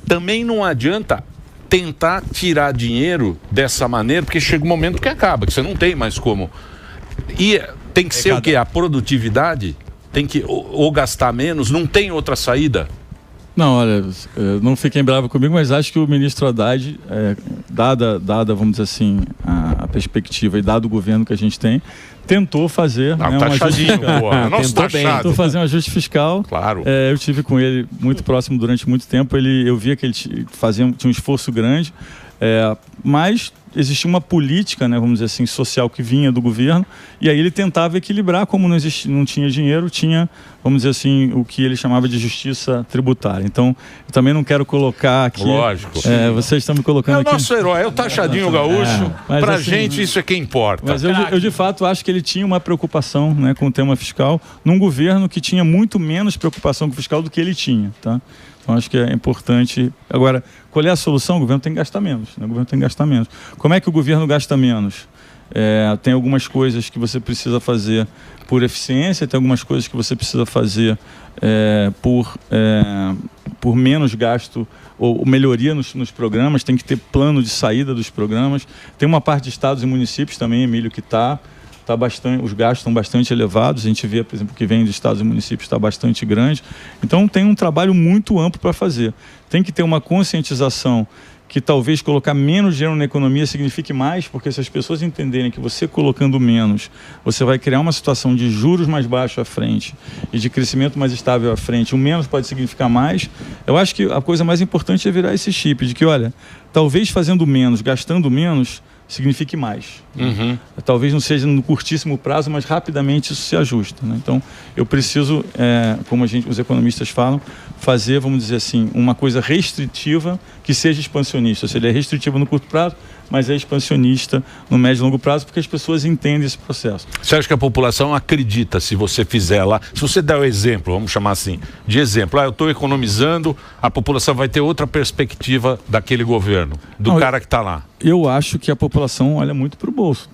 A: Também não adianta tentar tirar dinheiro dessa maneira, porque chega um momento que acaba, que você não tem mais como. E tem que ser o quê? A produtividade? Tem que ou gastar menos? Não tem outra saída?
D: Não, olha, não fiquem bravos comigo, mas acho que o ministro Haddad, dada, vamos dizer assim, a perspectiva e dado o governo que a gente tem, tentou fazer um ajuste fiscal. Tentou fazer um ajuste fiscal.
A: Claro.
D: Eu tive com ele muito próximo durante muito tempo. Eu via que ele tinha um esforço grande, mas existia uma política, né, vamos dizer assim, social que vinha do governo, e aí ele tentava equilibrar, como não tinha dinheiro, tinha, vamos dizer assim, o que ele chamava de justiça tributária. Então, eu também não quero colocar aqui...
A: Lógico.
D: Vocês estão me colocando aqui...
A: É o nosso herói, é o Taxadinho Gaúcho. Pra assim, gente isso é que importa.
D: Mas eu de fato acho que ele tinha uma preocupação, né, com o tema fiscal, num governo que tinha muito menos preocupação com o fiscal do que ele tinha, tá? Então, acho que é importante... Agora, qual é a solução? O governo tem que gastar menos. Né? O governo tem que gastar menos. Como é que o governo gasta menos? Tem algumas coisas que você precisa fazer por eficiência, tem algumas coisas que você precisa fazer por menos gasto ou melhoria nos programas, tem que ter plano de saída dos programas. Tem uma parte de estados e municípios também, Emílio, que os gastos estão bastante elevados. A gente vê, por exemplo, que vem de estados e municípios está bastante grande. Então tem um trabalho muito amplo para fazer. Tem que ter uma conscientização que talvez colocar menos dinheiro na economia signifique mais, porque se as pessoas entenderem que você colocando menos, você vai criar uma situação de juros mais baixos à frente e de crescimento mais estável à frente, o menos pode significar mais. Eu acho que a coisa mais importante é virar esse chip de que, olha, talvez fazendo menos, gastando menos, signifique mais.
A: Uhum.
D: Talvez não seja no curtíssimo prazo, mas rapidamente isso se ajusta, né? Então, eu preciso, como os economistas falam, fazer, vamos dizer assim, uma coisa restritiva que seja expansionista. Ou seja, ele é restritivo no curto prazo, mas é expansionista no médio e longo prazo, porque as pessoas entendem esse processo.
A: Você acha que a população acredita se você fizer lá, se você der o exemplo, vamos chamar assim, de exemplo, eu estou economizando, a população vai ter outra perspectiva daquele governo, cara que está lá?
D: Eu acho que a população olha muito para o bolso.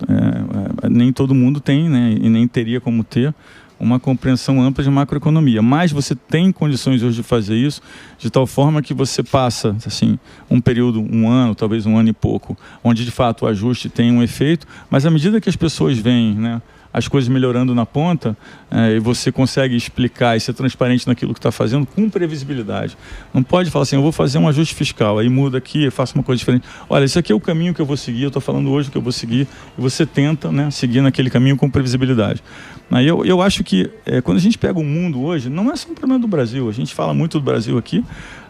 D: Nem todo mundo tem, né, e nem teria como ter uma compreensão ampla de macroeconomia. Mas você tem condições hoje de fazer isso de tal forma que você passa assim, um período, um ano, talvez um ano e pouco, onde de fato o ajuste tem um efeito, mas à medida que as pessoas veem, né, as coisas melhorando na ponta, e você consegue explicar e ser transparente naquilo que está fazendo com previsibilidade. Não pode falar assim, eu vou fazer um ajuste fiscal, aí muda aqui, eu faço uma coisa diferente. Olha, esse aqui é o caminho que eu vou seguir, eu estou falando hoje que eu vou seguir, e você tenta, né, seguir naquele caminho com previsibilidade. Aí eu acho que quando a gente pega o mundo hoje, não é só um problema do Brasil, a gente fala muito do Brasil aqui,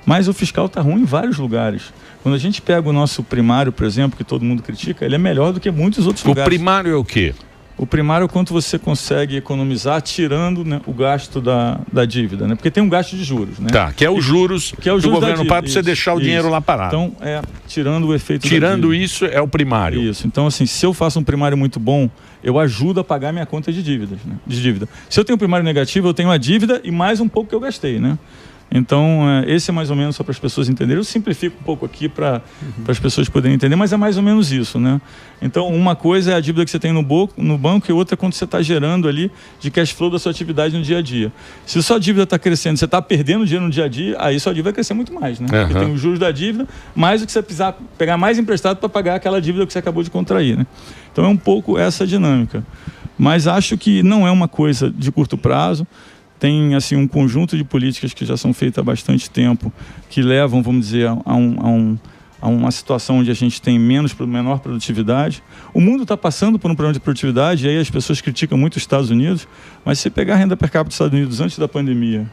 D: mas o fiscal está ruim em vários lugares. Quando a gente pega o nosso primário, por exemplo, que todo mundo critica, ele é melhor do que muitos outros lugares.
A: O primário é o quê?
D: O primário é quanto você consegue economizar tirando, né, o gasto da dívida, né? Porque tem um gasto de juros, né?
A: Tá, que é os juros do governo para você deixar o dinheiro lá parado.
D: Então, tirando o efeito
A: Tirando isso, é o primário.
D: Isso. Então, assim, se eu faço um primário muito bom, eu ajudo a pagar minha conta de dívidas, né? De dívida. Se eu tenho um primário negativo, eu tenho a dívida e mais um pouco que eu gastei, né? Então, esse é mais ou menos só para as pessoas entenderem. Eu simplifico um pouco aqui para as pessoas poderem entender, mas é mais ou menos isso, né? Então, uma coisa é a dívida que você tem no banco e outra é quando você está gerando ali de cash flow da sua atividade no dia a dia. Se sua dívida está crescendo, você está perdendo dinheiro no dia a dia, aí sua dívida vai crescer muito mais, né? Porque tem os juros da dívida, mais o que você precisar pegar mais emprestado para pagar aquela dívida que você acabou de contrair, né? Então, é um pouco essa dinâmica. Mas acho que não é uma coisa de curto prazo. Tem assim, um conjunto de políticas que já são feitas há bastante tempo, que levam, vamos dizer, a uma situação onde a gente tem menor produtividade. O mundo está passando por um problema de produtividade, e aí as pessoas criticam muito os Estados Unidos, mas se você pegar a renda per capita dos Estados Unidos antes da pandemia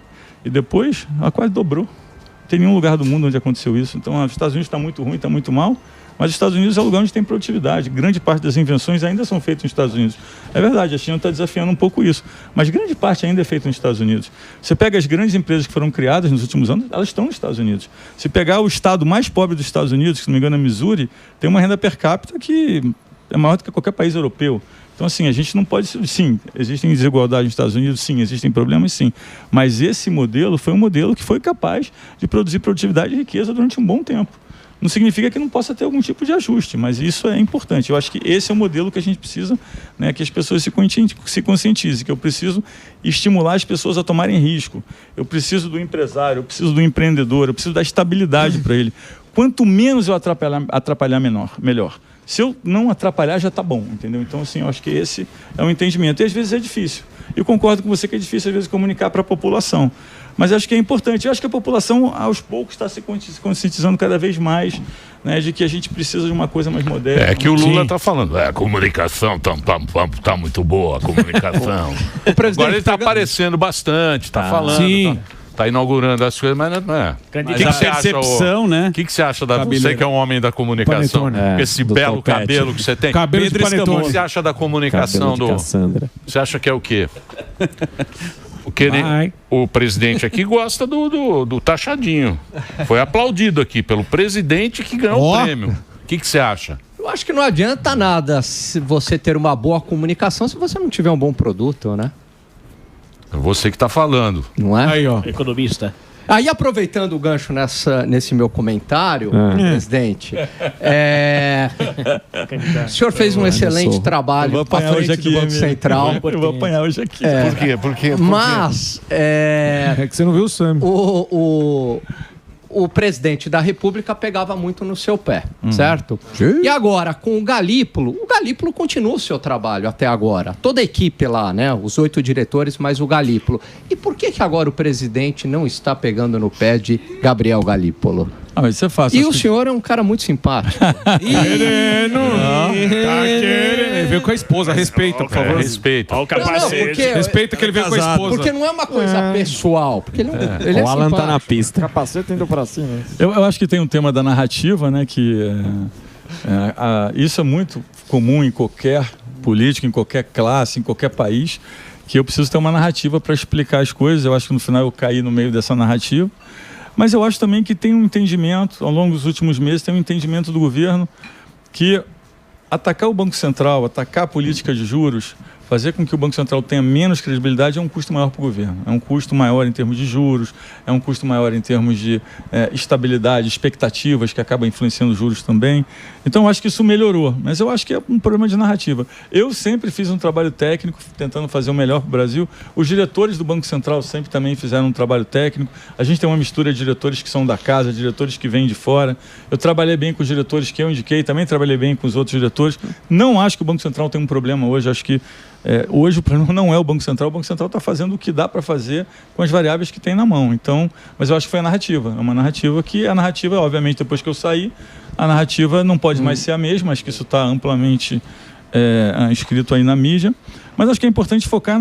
D: e depois, ela quase dobrou. Não tem nenhum lugar do mundo onde aconteceu isso. Então, os Estados Unidos está muito ruim, está muito mal, mas os Estados Unidos é o lugar onde tem produtividade. Grande parte das invenções ainda são feitas nos Estados Unidos. É verdade, a China está desafiando um pouco isso, mas grande parte ainda é feita nos Estados Unidos. Você pega as grandes empresas que foram criadas nos últimos anos, elas estão nos Estados Unidos. Se pegar o estado mais pobre dos Estados Unidos, que se não me engano é Missouri, tem uma renda per capita que é maior do que qualquer país europeu. Então, assim, a gente não pode... Sim, existem desigualdades nos Estados Unidos, sim, existem problemas, sim. Mas esse modelo foi um modelo que foi capaz de produzir produtividade e riqueza durante um bom tempo. Não significa que não possa ter algum tipo de ajuste, mas isso é importante. Eu acho que esse é o modelo que a gente precisa, né, que as pessoas se conscientizem, que eu preciso estimular as pessoas a tomarem risco. Eu preciso do empresário, eu preciso do empreendedor, eu preciso da estabilidade para ele. Quanto menos eu atrapalhar melhor. Se eu não atrapalhar, já está bom, entendeu? Então, assim, eu acho que esse é um entendimento. E às vezes é difícil. Eu concordo com você que é difícil, às vezes, comunicar para a população. Mas acho que é importante. Eu acho que a população, aos poucos, está se conscientizando cada vez mais, né, de que a gente precisa de uma coisa mais moderna.
A: É que o Lula está falando, a comunicação tá muito boa, a comunicação. Agora ele está aparecendo bastante, está falando. Sim. Está inaugurando as coisas, mas não é.
C: Mas a percepção, né?
A: O que você acha da... Você que é um homem da comunicação, esse belo cabelo que você tem.
F: Cabelo de panetone.
A: O que você acha da comunicação do... Você acha que é o quê? O presidente aqui gosta do taxadinho. Foi aplaudido aqui pelo presidente que ganhou o prêmio. O que você acha?
G: Eu acho que não adianta nada se você ter uma boa comunicação se você não tiver um bom produto, né?
A: É você que está falando.
G: Não é?
F: Aí, ó.
H: Economista.
G: Aí, aproveitando o gancho nesse meu comentário, presidente, o senhor fez um excelente trabalho à frente do Banco Central.
D: Eu vou apanhar hoje aqui.
A: Por quê?
G: Mas...
F: É que você não viu o Sam.
G: O presidente da República pegava muito no seu pé, certo? Sim. E agora, com o Galípolo continua o seu trabalho até agora. Toda a equipe lá, né? Os 8 diretores, mais o Galípolo. E por que agora o presidente não está pegando no pé de Gabriel Galípolo?
D: Ah, isso é fácil.
G: E o senhor é um cara muito simpático.
F: Querendo. Ele veio com a esposa. Respeita, por favor.
A: Respeita.
H: Olha o capacete.
F: Respeita que ele veio com a esposa.
G: Porque não é uma coisa pessoal. Porque ele é
I: o Alan
G: simpático.
I: tá na pista.
H: Capacete indo pra cima.
D: Eu acho que tem um tema da narrativa, né? Que isso é muito comum em qualquer político, em qualquer classe, em qualquer país, que eu preciso ter uma narrativa para explicar as coisas. Eu acho que no final eu caí no meio dessa narrativa. Mas eu acho também que tem um entendimento, ao longo dos últimos meses, tem um entendimento do governo que atacar o Banco Central, atacar a política de juros, fazer com que o Banco Central tenha menos credibilidade é um custo maior para o governo. É um custo maior em termos de juros, é um custo maior em termos de estabilidade, expectativas que acabam influenciando os juros também. Então, eu acho que isso melhorou, mas eu acho que é um problema de narrativa. Eu sempre fiz um trabalho técnico, tentando fazer o melhor para o Brasil. Os diretores do Banco Central sempre também fizeram um trabalho técnico. A gente tem uma mistura de diretores que são da casa, diretores que vêm de fora. Eu trabalhei bem com os diretores que eu indiquei, também trabalhei bem com os outros diretores. Não acho que o Banco Central tem um problema hoje, acho que hoje o problema não é o Banco Central está fazendo o que dá para fazer com as variáveis que tem na mão. Então, mas eu acho que foi a narrativa. É uma narrativa que, obviamente, depois que eu saí, a narrativa não pode mais ser a mesma, acho que isso está amplamente escrito aí na mídia. Mas acho que é importante focar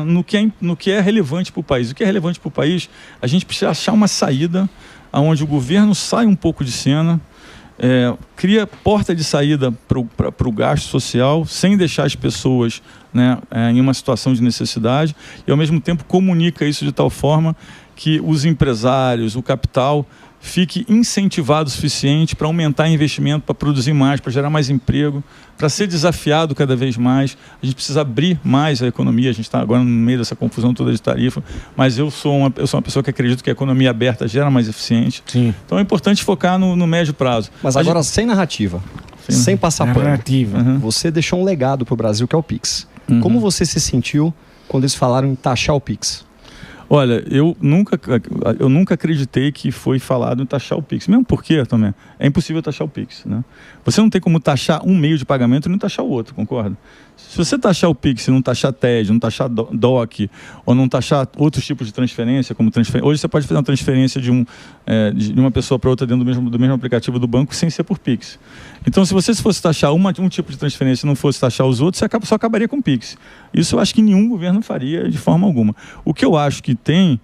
D: no que é relevante para o país. O que é relevante para o país, a gente precisa achar uma saída onde o governo sai um pouco de cena, cria porta de saída para o gasto social, sem deixar as pessoas, né, em uma situação de necessidade, e ao mesmo tempo comunica isso de tal forma que os empresários, o capital, fique incentivado o suficiente para aumentar investimento, para produzir mais, para gerar mais emprego, para ser desafiado cada vez mais. A gente precisa abrir mais a economia. A gente está agora no meio dessa confusão toda de tarifa, mas eu sou uma pessoa que acredito que a economia aberta gera mais eficiente.
F: Sim.
D: Então é importante focar no médio prazo.
E: Mas agora sem narrativa, sem passar pano. Você deixou um legado para o Brasil, que é o Pix. Como você se sentiu quando eles falaram em taxar o Pix?
D: Olha, eu nunca acreditei que foi falado em taxar o Pix. Mesmo porque, também, é impossível taxar o Pix, né? Você não tem como taxar um meio de pagamento e não taxar o outro, concorda? Se você taxar o Pix e não taxar TED, não taxar DOC, ou não taxar outros tipos de transferência, como transferência... Hoje você pode fazer uma transferência de uma pessoa para outra dentro do mesmo aplicativo do banco sem ser por Pix. Então, se você fosse taxar um tipo de transferência e não fosse taxar os outros, você só acabaria com o Pix. Isso eu acho que nenhum governo faria de forma alguma. O que eu acho que tem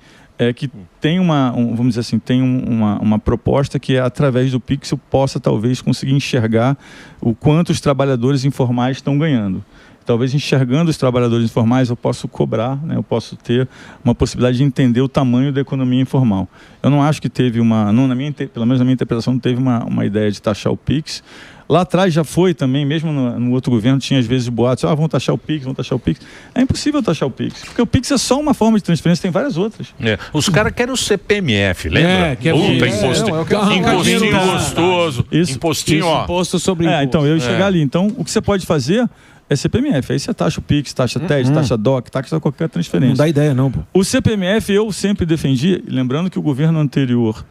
D: vamos dizer assim, tem uma proposta que é, através do Pix, eu possa talvez conseguir enxergar o quanto os trabalhadores informais estão ganhando. Talvez enxergando os trabalhadores informais eu posso cobrar, né? Eu posso ter uma possibilidade de entender o tamanho da economia informal. Eu não acho que teve pelo menos na minha interpretação, não teve uma ideia de taxar o Pix. Lá atrás já foi também, mesmo no outro governo, tinha às vezes boatos, vão taxar o Pix, vão taxar o Pix. É impossível taxar o Pix, porque o Pix é só uma forma de transferência, tem várias outras.
A: Os caras querem o CPMF, lembra? Impostinho gostoso, impostinho, ó.
C: Imposto sobre imposto.
D: Então, eu ia chegar ali. Então, o que você pode fazer é CPMF. Aí você taxa o Pix, taxa TED, taxa DOC, taxa qualquer transferência.
F: Não dá ideia, não, pô.
D: O CPMF eu sempre defendi, lembrando que o governo anterior,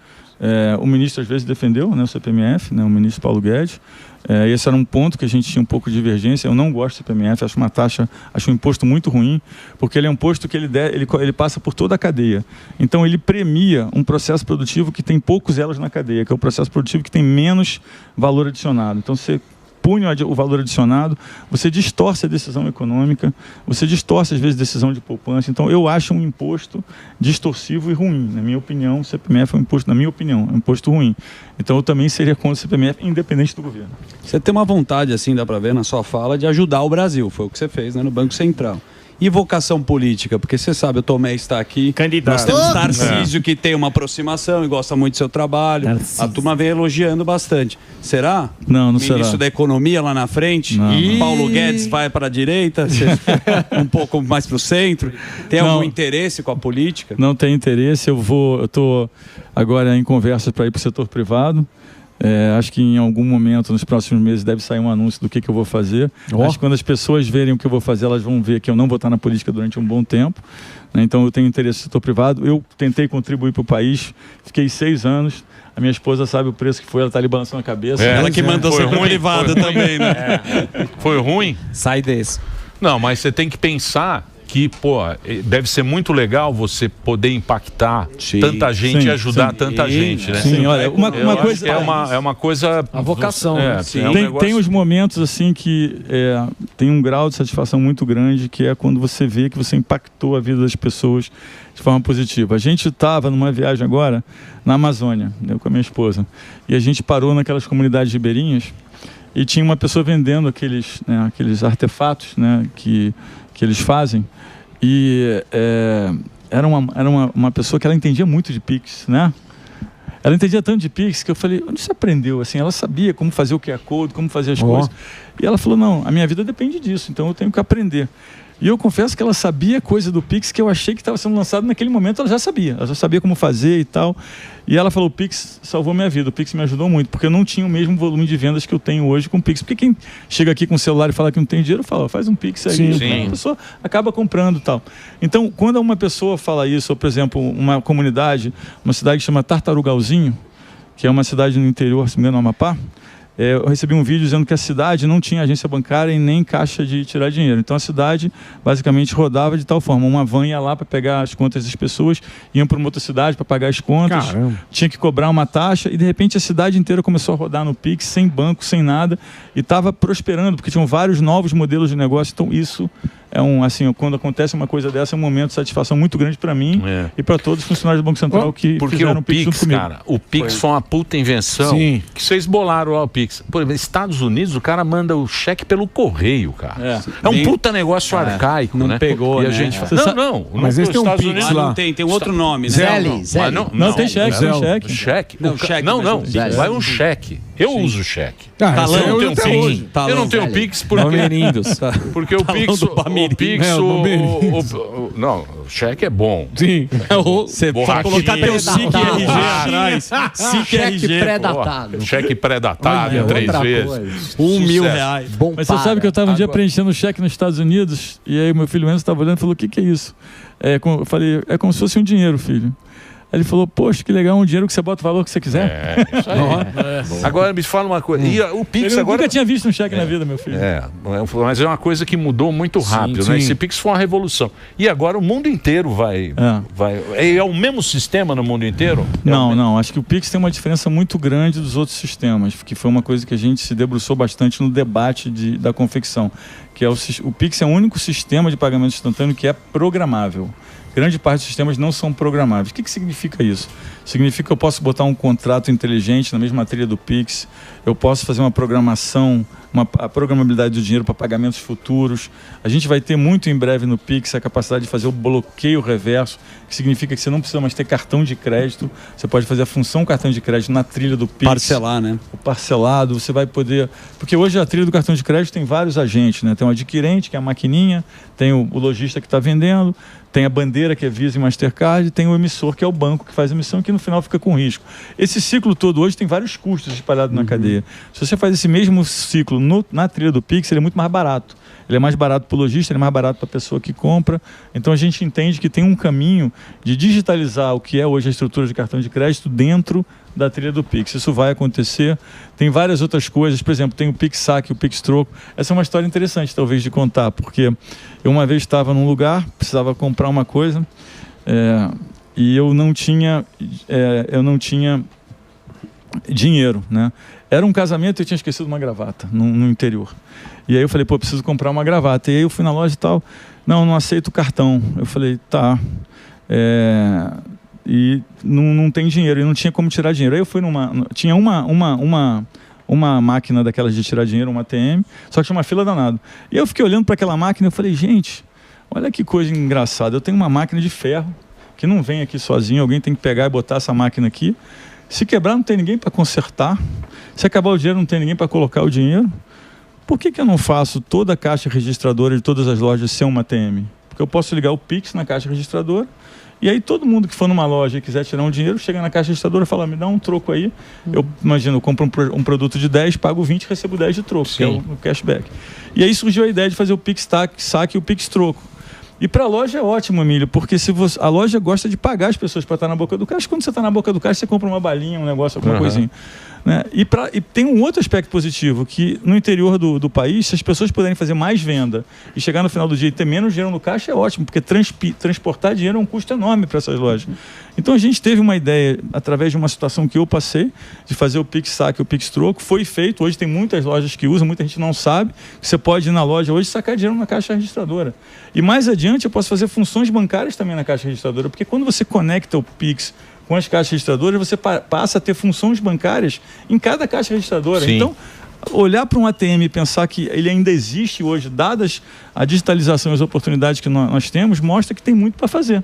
D: o ministro às vezes defendeu, né, o CPMF, né, o ministro Paulo Guedes. Esse era um ponto que a gente tinha um pouco de divergência. Eu não gosto do CPMF, acho um imposto muito ruim, porque ele é um imposto que ele passa por toda a cadeia. Então ele premia um processo produtivo que tem poucos elos na cadeia, que é o processo produtivo que tem menos valor adicionado. Então você pune o valor adicionado, você distorce a decisão econômica, você distorce às vezes a decisão de poupança. Então eu acho um imposto distorsivo e ruim. Na minha opinião, o CPMF é um imposto, é um imposto ruim. Então eu também seria contra o CPMF, independente do governo.
C: Você tem uma vontade, assim, dá para ver na sua fala, de ajudar o Brasil. Foi o que você fez, né, no Banco Central. E vocação política? Porque você sabe, o Tomé está aqui.
I: Candidato.
C: Nós temos Tarcísio, que tem uma aproximação e gosta muito do seu trabalho. Tarcísio. A turma vem elogiando bastante. Será?
D: Não será.
C: Ministro da Economia lá na frente?
D: Não.
C: Paulo Guedes vai para a direita? Um pouco mais para o centro? Tem algum interesse com a política?
D: Não tem interesse. Eu estou agora em conversas para ir para o setor privado. Acho que em algum momento, nos próximos meses, deve sair um anúncio do que eu vou fazer. Acho que quando as pessoas verem o que eu vou fazer, elas vão ver que eu não vou estar na política durante um bom tempo, né? Então eu tenho interesse no setor privado. Eu tentei contribuir para o país, fiquei 6 anos. A minha esposa sabe o preço que foi, ela está ali balançando a cabeça.
C: Ela que mandou ser privado também, né?
A: Foi ruim?
I: Sai desse.
A: Não, mas você tem que pensar que, deve ser muito legal você poder impactar tanta gente e ajudar tanta gente, né?
D: Sim, olha, uma coisa...
A: É uma coisa...
G: A vocação.
D: Tem os momentos, assim, que tem um grau de satisfação muito grande, que é quando você vê que você impactou a vida das pessoas de forma positiva. A gente estava numa viagem agora na Amazônia, eu com a minha esposa, e a gente parou naquelas comunidades ribeirinhas e tinha uma pessoa vendendo aqueles artefatos, né, que eles fazem. E era uma pessoa que ela entendia muito de Pix, né? Ela entendia tanto de Pix que eu falei, onde você aprendeu? Assim, ela sabia como fazer o QR Code, como fazer as coisas. E ela falou, não, a minha vida depende disso, então eu tenho que aprender. E eu confesso que ela sabia coisa do Pix que eu achei que estava sendo lançado naquele momento, ela já sabia como fazer e tal. E ela falou, o Pix salvou minha vida, o Pix me ajudou muito, porque eu não tinha o mesmo volume de vendas que eu tenho hoje com o Pix. Porque quem chega aqui com o celular e fala que não tem dinheiro, fala, faz um Pix aí. A pessoa acaba comprando e tal. Então, quando uma pessoa fala isso, ou por exemplo, uma comunidade, uma cidade que chama Tartarugalzinho, que é uma cidade no interior, se não me engano, no Amapá, eu recebi um vídeo dizendo que a cidade não tinha agência bancária e nem caixa de tirar dinheiro. Então a cidade basicamente rodava de tal forma. Uma van ia lá para pegar as contas das pessoas, iam para uma outra cidade para pagar as contas, tinha que cobrar uma taxa e de repente a cidade inteira começou a rodar no Pix, sem banco, sem nada, e estava prosperando, porque tinham vários novos modelos de negócio. Então isso assim, quando acontece uma coisa dessa, é um momento de satisfação muito grande para mim e para todos os funcionários do Banco Central que fizeram o Pix junto comigo.
A: Cara, o Pix foi uma puta invenção.
D: Sim.
A: Que vocês bolaram lá o Pix. Por exemplo, Estados Unidos, o cara manda o cheque pelo correio, cara. É um puta negócio arcaico,
C: não
A: né?
C: pegou,
A: e a
C: né?
A: gente não.
C: Mas esse tem um
A: Estados
C: Pix
A: Unidos
C: lá. Tem outro nome, né?
A: Não,
D: tem cheque, tem cheque.
A: Cheque?
C: Cheque.
A: Não, vai um cheque. Eu uso cheque. Eu não tenho Pix. Eu não tenho Pix porque o Pix... Não, o cheque é bom.
F: Sim.
C: Você pode colocar teu SIC RG atrás.
G: Cheque pré-datado.
A: Cheque pré-datado, 3 vezes.
C: R$1.000.
G: Bom,
D: mas você sabe que eu estava um dia preenchendo cheque nos Estados Unidos e aí meu filho Enzo estava olhando e falou, o que é isso? Eu falei, é como se fosse um dinheiro, filho. Aí ele falou, poxa, que legal, um dinheiro que você bota o valor que você quiser.
A: Isso aí. Agora me fala uma coisa. E o Pix
D: eu
A: agora...
D: nunca tinha visto um cheque na vida, meu filho.
A: Mas é uma coisa que mudou muito rápido, né? Esse Pix foi uma revolução. E agora o mundo inteiro vai... É o mesmo sistema no mundo inteiro?
D: Não. Acho que o Pix tem uma diferença muito grande dos outros sistemas, que foi uma coisa que a gente se debruçou bastante no debate da confecção, que é o Pix é o único sistema de pagamento instantâneo que é programável. Grande parte dos sistemas não são programáveis. O que significa isso? Significa que eu posso botar um contrato inteligente na mesma trilha do Pix, eu posso fazer uma programação, a programabilidade do dinheiro para pagamentos futuros. A gente vai ter muito em breve no Pix a capacidade de fazer o bloqueio reverso, que significa que você não precisa mais ter cartão de crédito, você pode fazer a função cartão de crédito na trilha do Pix.
C: Parcelar, né?
D: O parcelado, você vai poder... Porque hoje a trilha do cartão de crédito tem vários agentes, né? Tem o adquirente, que é a maquininha, tem o lojista que está vendendo, tem a bandeira, que é Visa e Mastercard, tem o emissor, que é o banco que faz a emissão, que no final fica com risco. Esse ciclo todo hoje tem vários custos espalhados na cadeia. Se você faz esse mesmo ciclo na trilha do Pix, ele é muito mais barato. Ele é mais barato para o lojista, ele é mais barato para a pessoa que compra. Então a gente entende que tem um caminho de digitalizar o que é hoje a estrutura de cartão de crédito dentro da trilha do Pix. Isso vai acontecer. Tem várias outras coisas, por exemplo, tem o Pix Saque, o Pix Troco. Essa é uma história interessante, talvez, de contar, porque eu uma vez estava num lugar, precisava comprar uma coisa, e eu não tinha dinheiro, né? Era um casamento e eu tinha esquecido uma gravata no interior. E aí eu falei, preciso comprar uma gravata. E aí eu fui na loja e tal, não aceito cartão. Eu falei, tá... E não tem dinheiro, e não tinha como tirar dinheiro. Aí eu fui tinha uma máquina daquelas de tirar dinheiro, uma ATM, só que tinha uma fila danada. E eu fiquei olhando para aquela máquina e eu falei, gente, olha que coisa engraçada, eu tenho uma máquina de ferro, que não vem aqui sozinho, alguém tem que pegar e botar essa máquina aqui. Se quebrar, não tem ninguém para consertar. Se acabar o dinheiro, não tem ninguém para colocar o dinheiro. Por que eu não faço toda a caixa registradora de todas as lojas ser uma ATM? Porque eu posso ligar o Pix na caixa registradora, e aí todo mundo que for numa loja e quiser tirar um dinheiro, chega na caixa registradora e fala, me dá um troco aí. Eu imagino, eu compro um produto de 10, pago 20 e recebo 10 de troco, que é o cashback. E aí surgiu a ideia de fazer o Pix Saque e o Pix Troco. E para a loja é ótimo, Emílio, porque a loja gosta de pagar as pessoas para estar na boca do caixa. Quando você está na boca do caixa, você compra uma balinha, um negócio, alguma coisinha. Né? E tem um outro aspecto positivo, que no interior do país, se as pessoas puderem fazer mais venda e chegar no final do dia e ter menos dinheiro no caixa, é ótimo, porque transportar dinheiro é um custo enorme para essas lojas. Então a gente teve uma ideia, através de uma situação que eu passei, de fazer o Pix Saque e o Pix Troco. Foi feito, hoje tem muitas lojas que usam, muita gente não sabe, que você pode ir na loja hoje e sacar dinheiro na caixa registradora. E mais adiante eu posso fazer funções bancárias também na caixa registradora, porque quando você conecta o Pix com as caixas registradoras, você passa a ter funções bancárias em cada caixa registradora. Sim. Então, olhar para um ATM e pensar que ele ainda existe hoje, dadas a digitalização e as oportunidades que nós temos, mostra que tem muito para fazer.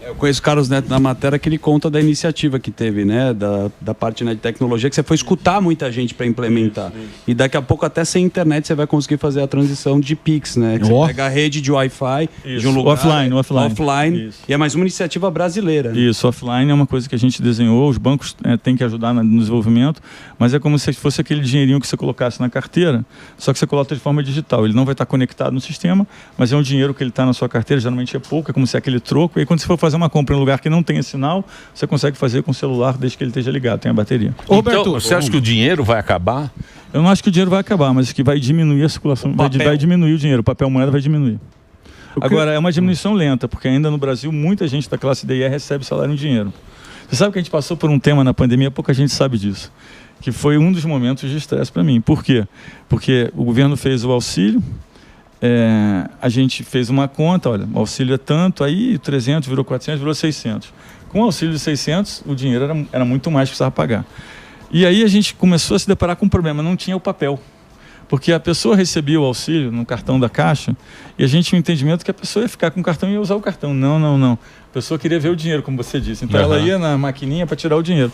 C: Eu conheço o Carlos Neto na matéria, que ele conta da iniciativa que teve, né, da parte, né, de tecnologia, que você foi escutar muita gente para implementar. Isso. E daqui a pouco, até sem internet, você vai conseguir fazer a transição de Pix, né? Que você pega a rede de Wi-Fi de um lugar... Offline. E é mais uma iniciativa brasileira. Né?
D: Isso, offline é uma coisa que a gente desenhou, os bancos têm que ajudar no desenvolvimento, mas é como se fosse aquele dinheirinho que você colocasse na carteira, só que você coloca de forma digital. Ele não vai estar conectado no sistema, mas é um dinheiro que ele está na sua carteira, geralmente é pouco, é como se é aquele troco, e aí quando você for fazer uma compra em um lugar que não tenha sinal, você consegue fazer com o celular desde que ele esteja ligado, tem a bateria.
A: Então, você acha que o dinheiro vai acabar?
D: Eu não acho que o dinheiro vai acabar, mas que vai diminuir a circulação, vai diminuir o dinheiro, o papel moeda vai diminuir. Agora, é uma diminuição lenta, porque ainda no Brasil muita gente da classe DE recebe salário em dinheiro. Você sabe que a gente passou por um tema na pandemia, pouca gente sabe disso, que foi um dos momentos de estresse para mim. Por quê? Porque o governo fez o auxílio, a gente fez uma conta, olha, o auxílio é tanto, aí 300 virou 400, virou 600. Com o auxílio de 600, o dinheiro era muito mais que precisava pagar. E aí a gente começou a se deparar com um problema, não tinha o papel. Porque a pessoa recebia o auxílio no cartão da Caixa e a gente tinha um entendimento que a pessoa ia ficar com o cartão e ia usar o cartão. Não. A pessoa queria ver o dinheiro, como você disse. Então ela ia na maquininha para tirar o dinheiro.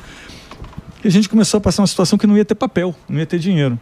D: E a gente começou a passar uma situação que não ia ter papel, não ia ter dinheiro.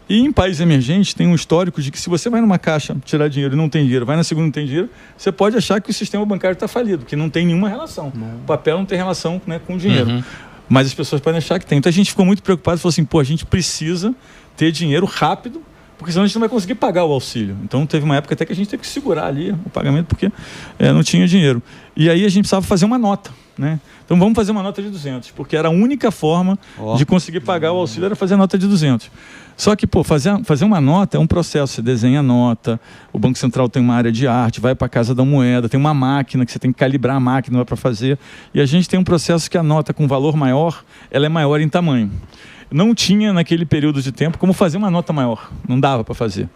D: E em países emergentes tem um histórico de que se você vai numa caixa tirar dinheiro e não tem dinheiro, vai na segunda e não tem dinheiro, você pode achar que o sistema bancário está falido, que não tem nenhuma relação. O papel não tem relação, né, com o dinheiro. Mas as pessoas podem achar que tem. Então a gente ficou muito preocupado e falou assim, a gente precisa ter dinheiro rápido, porque senão a gente não vai conseguir pagar o auxílio. Então teve uma época até que a gente teve que segurar ali o pagamento, porque não tinha dinheiro. E aí a gente precisava fazer uma nota, né? Então vamos fazer uma nota de 200, porque era a única forma de conseguir pagar o auxílio, era fazer a nota de 200. Só que, fazer uma nota é um processo. Você desenha a nota, o Banco Central tem uma área de arte, vai para a Casa da Moeda, tem uma máquina que você tem que calibrar a máquina para fazer. E a gente tem um processo que a nota com valor maior, ela é maior em tamanho. Não tinha naquele período de tempo como fazer uma nota maior, não dava para fazer.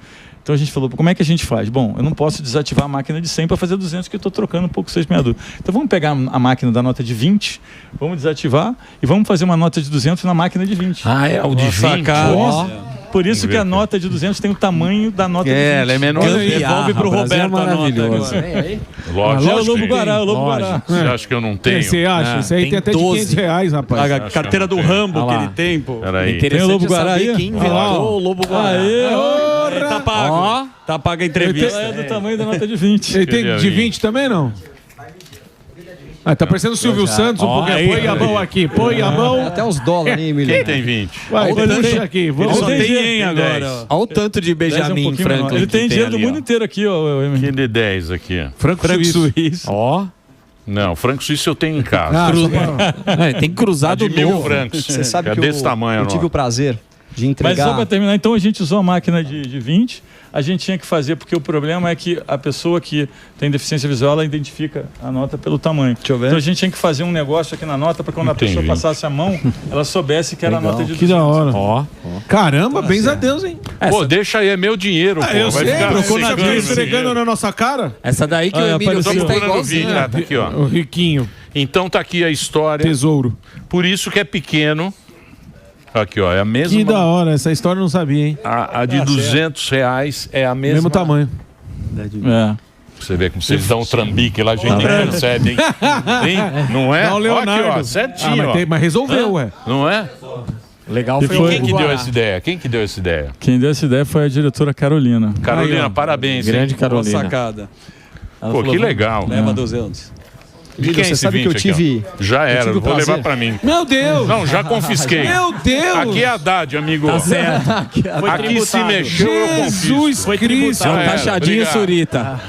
D: Então a gente falou, como é que a gente faz? Bom, eu não posso desativar a máquina de 100 para fazer 200, que eu estou trocando um pouco 662. Então vamos pegar a máquina da nota de 20, vamos desativar e vamos fazer uma nota de 200 na máquina de 20.
A: O de 20.
D: Por isso que a nota de 200 tem o tamanho da nota de 20.
A: Ela é menor.
D: Devolve para o Roberto a nota agora.
A: Lógico.
D: O Lobo Guará, o Lobo Guará.
A: Você acha que eu não tenho?
F: Você acha? Isso aí tem até de R$500, rapaz.
C: A carteira do Rambo que ele tem, pô.
D: Tem o Lobo Guará aí?
I: Quem inventou o Lobo Guará?
C: Tá pago. Tá paga a entrevista.
D: Ela é do tamanho da nota de 20.
F: Ele tem de 20 também, não? Tá parecendo o Silvio Santos, um pouquinho. Põe a mão aqui, põe a mão.
E: Até os dólares, hein, Emílio?
A: Quem tem 20?
F: Vai, puxa aqui.
C: Só tem agora.
I: Olha o tanto de Benjamin Franklin.
D: Ele tem dinheiro do mundo inteiro aqui, ó.
A: Que de 10 aqui.
F: Franco Suíço.
A: Não, franco suíço eu tenho em casa.
I: Tem cruzado
A: de 1000 francos.
E: Você sabe que
A: desse tamanho,
E: eu tive o prazer de entregar...
D: Mas só para terminar, então a gente usou a máquina de 20, a gente tinha que fazer, porque o problema é que a pessoa que tem deficiência visual, ela identifica a nota pelo tamanho. Deixa eu ver. Então a gente tinha que fazer um negócio aqui na nota para quando a pessoa passasse a mão, ela soubesse que era a nota de 200.
F: Que da hora. Caramba, bens a Deus, hein?
A: Pô, deixa aí, é meu dinheiro, pô.
F: Eu
A: vai
F: sei,
A: ficar
F: trocou na vida esfregando na nossa cara.
I: Essa daí que o Emílio fez tá igualzinho.
A: Tá aqui, ó.
F: O riquinho.
A: Então tá aqui a história.
F: Tesouro.
A: Por isso que é pequeno. Aqui, ó, é a mesma.
F: Que da hora, essa história eu não sabia, hein?
A: A de R$200 é a mesma.
F: Mesmo tamanho.
A: Você vê como vocês dão um trambique lá, a gente nem percebe, hein? Não é?
F: Não, o Leonardo.
A: Aqui, ó, certinho,
F: mas resolveu, ué.
A: Não é?
I: Legal
A: foi quem que deu essa ideia? Quem que deu essa ideia?
D: Quem deu essa ideia foi a diretora Carolina.
A: Carolina, aí, parabéns.
I: Grande Carolina.
C: Boa sacada.
D: Ela
A: pô,
D: falou,
A: que legal.
C: Leva 200.
A: De quem
E: você sabe que eu tive...
A: Já era, vou levar pra mim.
F: Meu Deus!
A: Não, já confisquei.
F: Meu Deus!
A: Aqui é Haddad, amigo.
I: Tá certo.
A: Aqui se mexeu, eu confisco.
F: Jesus Cristo!
I: É um taxadinho surita.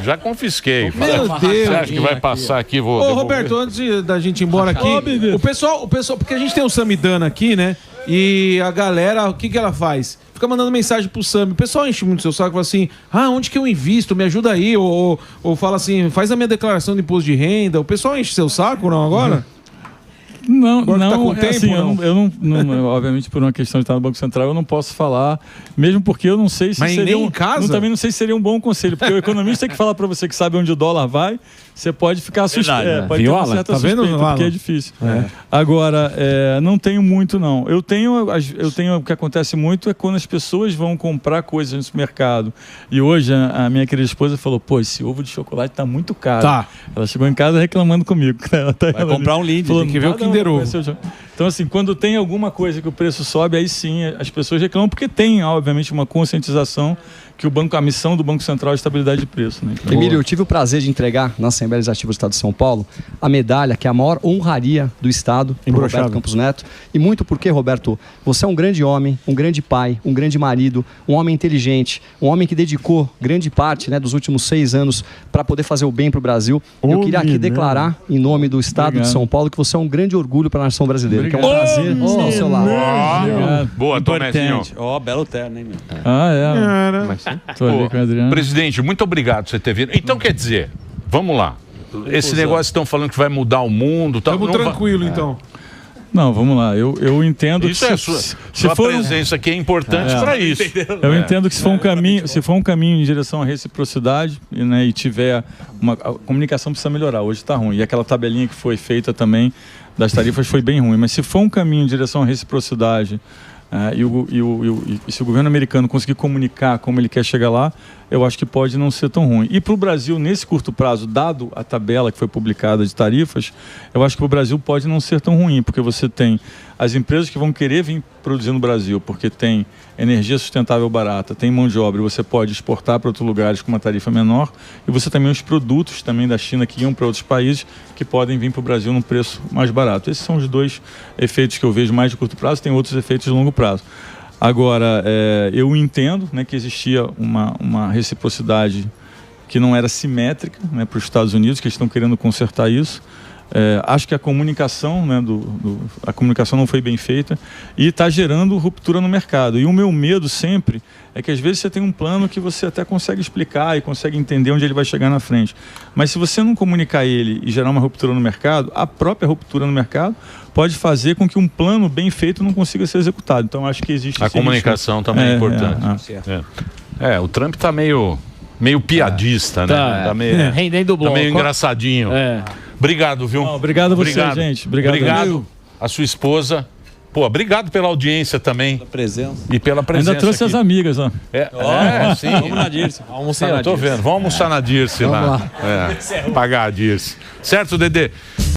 A: Já confisquei.
F: Meu Deus!
A: Você acha que vai passar aqui? Vou devolver.
F: Roberto, antes da gente ir embora aqui, o pessoal, porque a gente tem o Samidana aqui, né? E a galera, o que ela faz? Fica mandando mensagem pro Sami. O pessoal enche muito seu saco, fala assim, onde que eu invisto? Me ajuda aí. Ou fala assim, faz a minha declaração de imposto de renda. O pessoal enche seu saco, não, agora?
D: Não,
F: Agora
D: não,
F: tá com tempo,
D: assim,
F: não?
D: eu não, obviamente por uma questão de estar no Banco Central, eu não posso falar, mesmo porque eu não sei se
F: Mas
D: seria
F: nem em casa?
D: também não sei se seria um bom conselho, porque o economista tem que falar para você que sabe onde o dólar vai, você pode ficar suspeito, pode ter uma certa suspeita, porque é difícil. Agora, não tenho muito não. Eu tenho o que acontece muito é quando as pessoas vão comprar coisas no supermercado. E hoje a minha querida esposa falou, pô, esse ovo de chocolate tá muito caro.
F: Tá.
D: Ela chegou em casa reclamando comigo.
C: Vai comprar um Lindt,
D: tem
F: que ver o Kinder Ovo.
D: Então, assim, quando tem alguma coisa que o preço sobe, aí sim as pessoas reclamam, porque tem, obviamente, uma conscientização que a missão do Banco Central é a estabilidade de preço. Né? Então,
E: Emílio, eu tive o prazer de entregar na Assembleia Legislativa do Estado de São Paulo a medalha, que é a maior honraria do Estado, para o Roberto Campos Neto. E muito porque, Roberto, você é um grande homem, um grande pai, um grande marido, um homem inteligente, um homem que dedicou grande parte, né, dos últimos 6 anos para poder fazer o bem para o Brasil. Eu queria aqui declarar, em nome do Estado de São Paulo, que você é um grande orgulho para a nação brasileira. Que é um prazer estar ao seu lado.
A: Boa, Tomezinho.
C: Belo terno, hein, meu?
D: Tô ali com o Adriano.
A: Presidente, muito obrigado por você ter vindo. Então, quer dizer, vamos lá. Esse negócio estão falando que vai mudar o mundo.
F: Estamos tranquilo, então.
D: Não, vamos lá. Eu entendo
A: isso
D: que
A: é sua presença aqui é importante para isso.
D: Eu entendo que se for um caminho em direção à reciprocidade, né, e tiver a comunicação precisa melhorar. Hoje está ruim. E aquela tabelinha que foi feita também das tarifas foi bem ruim. Mas se for um caminho em direção à reciprocidade, e se o governo americano conseguir comunicar como ele quer chegar lá, eu acho que pode não ser tão ruim. E para o Brasil, nesse curto prazo, dado a tabela que foi publicada de tarifas, eu acho que para o Brasil pode não ser tão ruim, porque você tem as empresas que vão querer vir produzir no Brasil, porque tem energia sustentável barata, tem mão de obra, e você pode exportar para outros lugares com uma tarifa menor, e você também os produtos também da China que iam para outros países, que podem vir para o Brasil num preço mais barato. Esses são os dois efeitos que eu vejo mais de curto prazo, tem outros efeitos de longo prazo. Agora, eu entendo, né, que existia uma reciprocidade que não era simétrica, né, para os Estados Unidos, que eles estão querendo consertar isso. Acho que a comunicação, né, a comunicação não foi bem feita e está gerando ruptura no mercado. E o meu medo sempre é que às vezes você tem um plano que você até consegue explicar e consegue entender onde ele vai chegar na frente. Mas se você não comunicar ele e gerar uma ruptura no mercado, a própria ruptura no mercado pode fazer com que um plano bem feito não consiga ser executado. Então acho que existe...
A: A comunicação também é importante. O Trump está meio piadista, né? Tá meio,
H: rendendo o bloco.
A: Tá meio engraçadinho. Obrigado, viu?
D: Obrigado a você, gente.
A: Obrigado a sua esposa. Pô, obrigado pela audiência também.
C: Pela presença.
A: E pela presença.
D: Ainda trouxe
A: aqui.
D: as amigas, ó.
A: Sim.
C: Vamos na Dirce.
A: Almoçar na Dirce. Tô vendo. Vamos almoçar na Dirce lá. Pagar a Dirce. Certo, Dedê?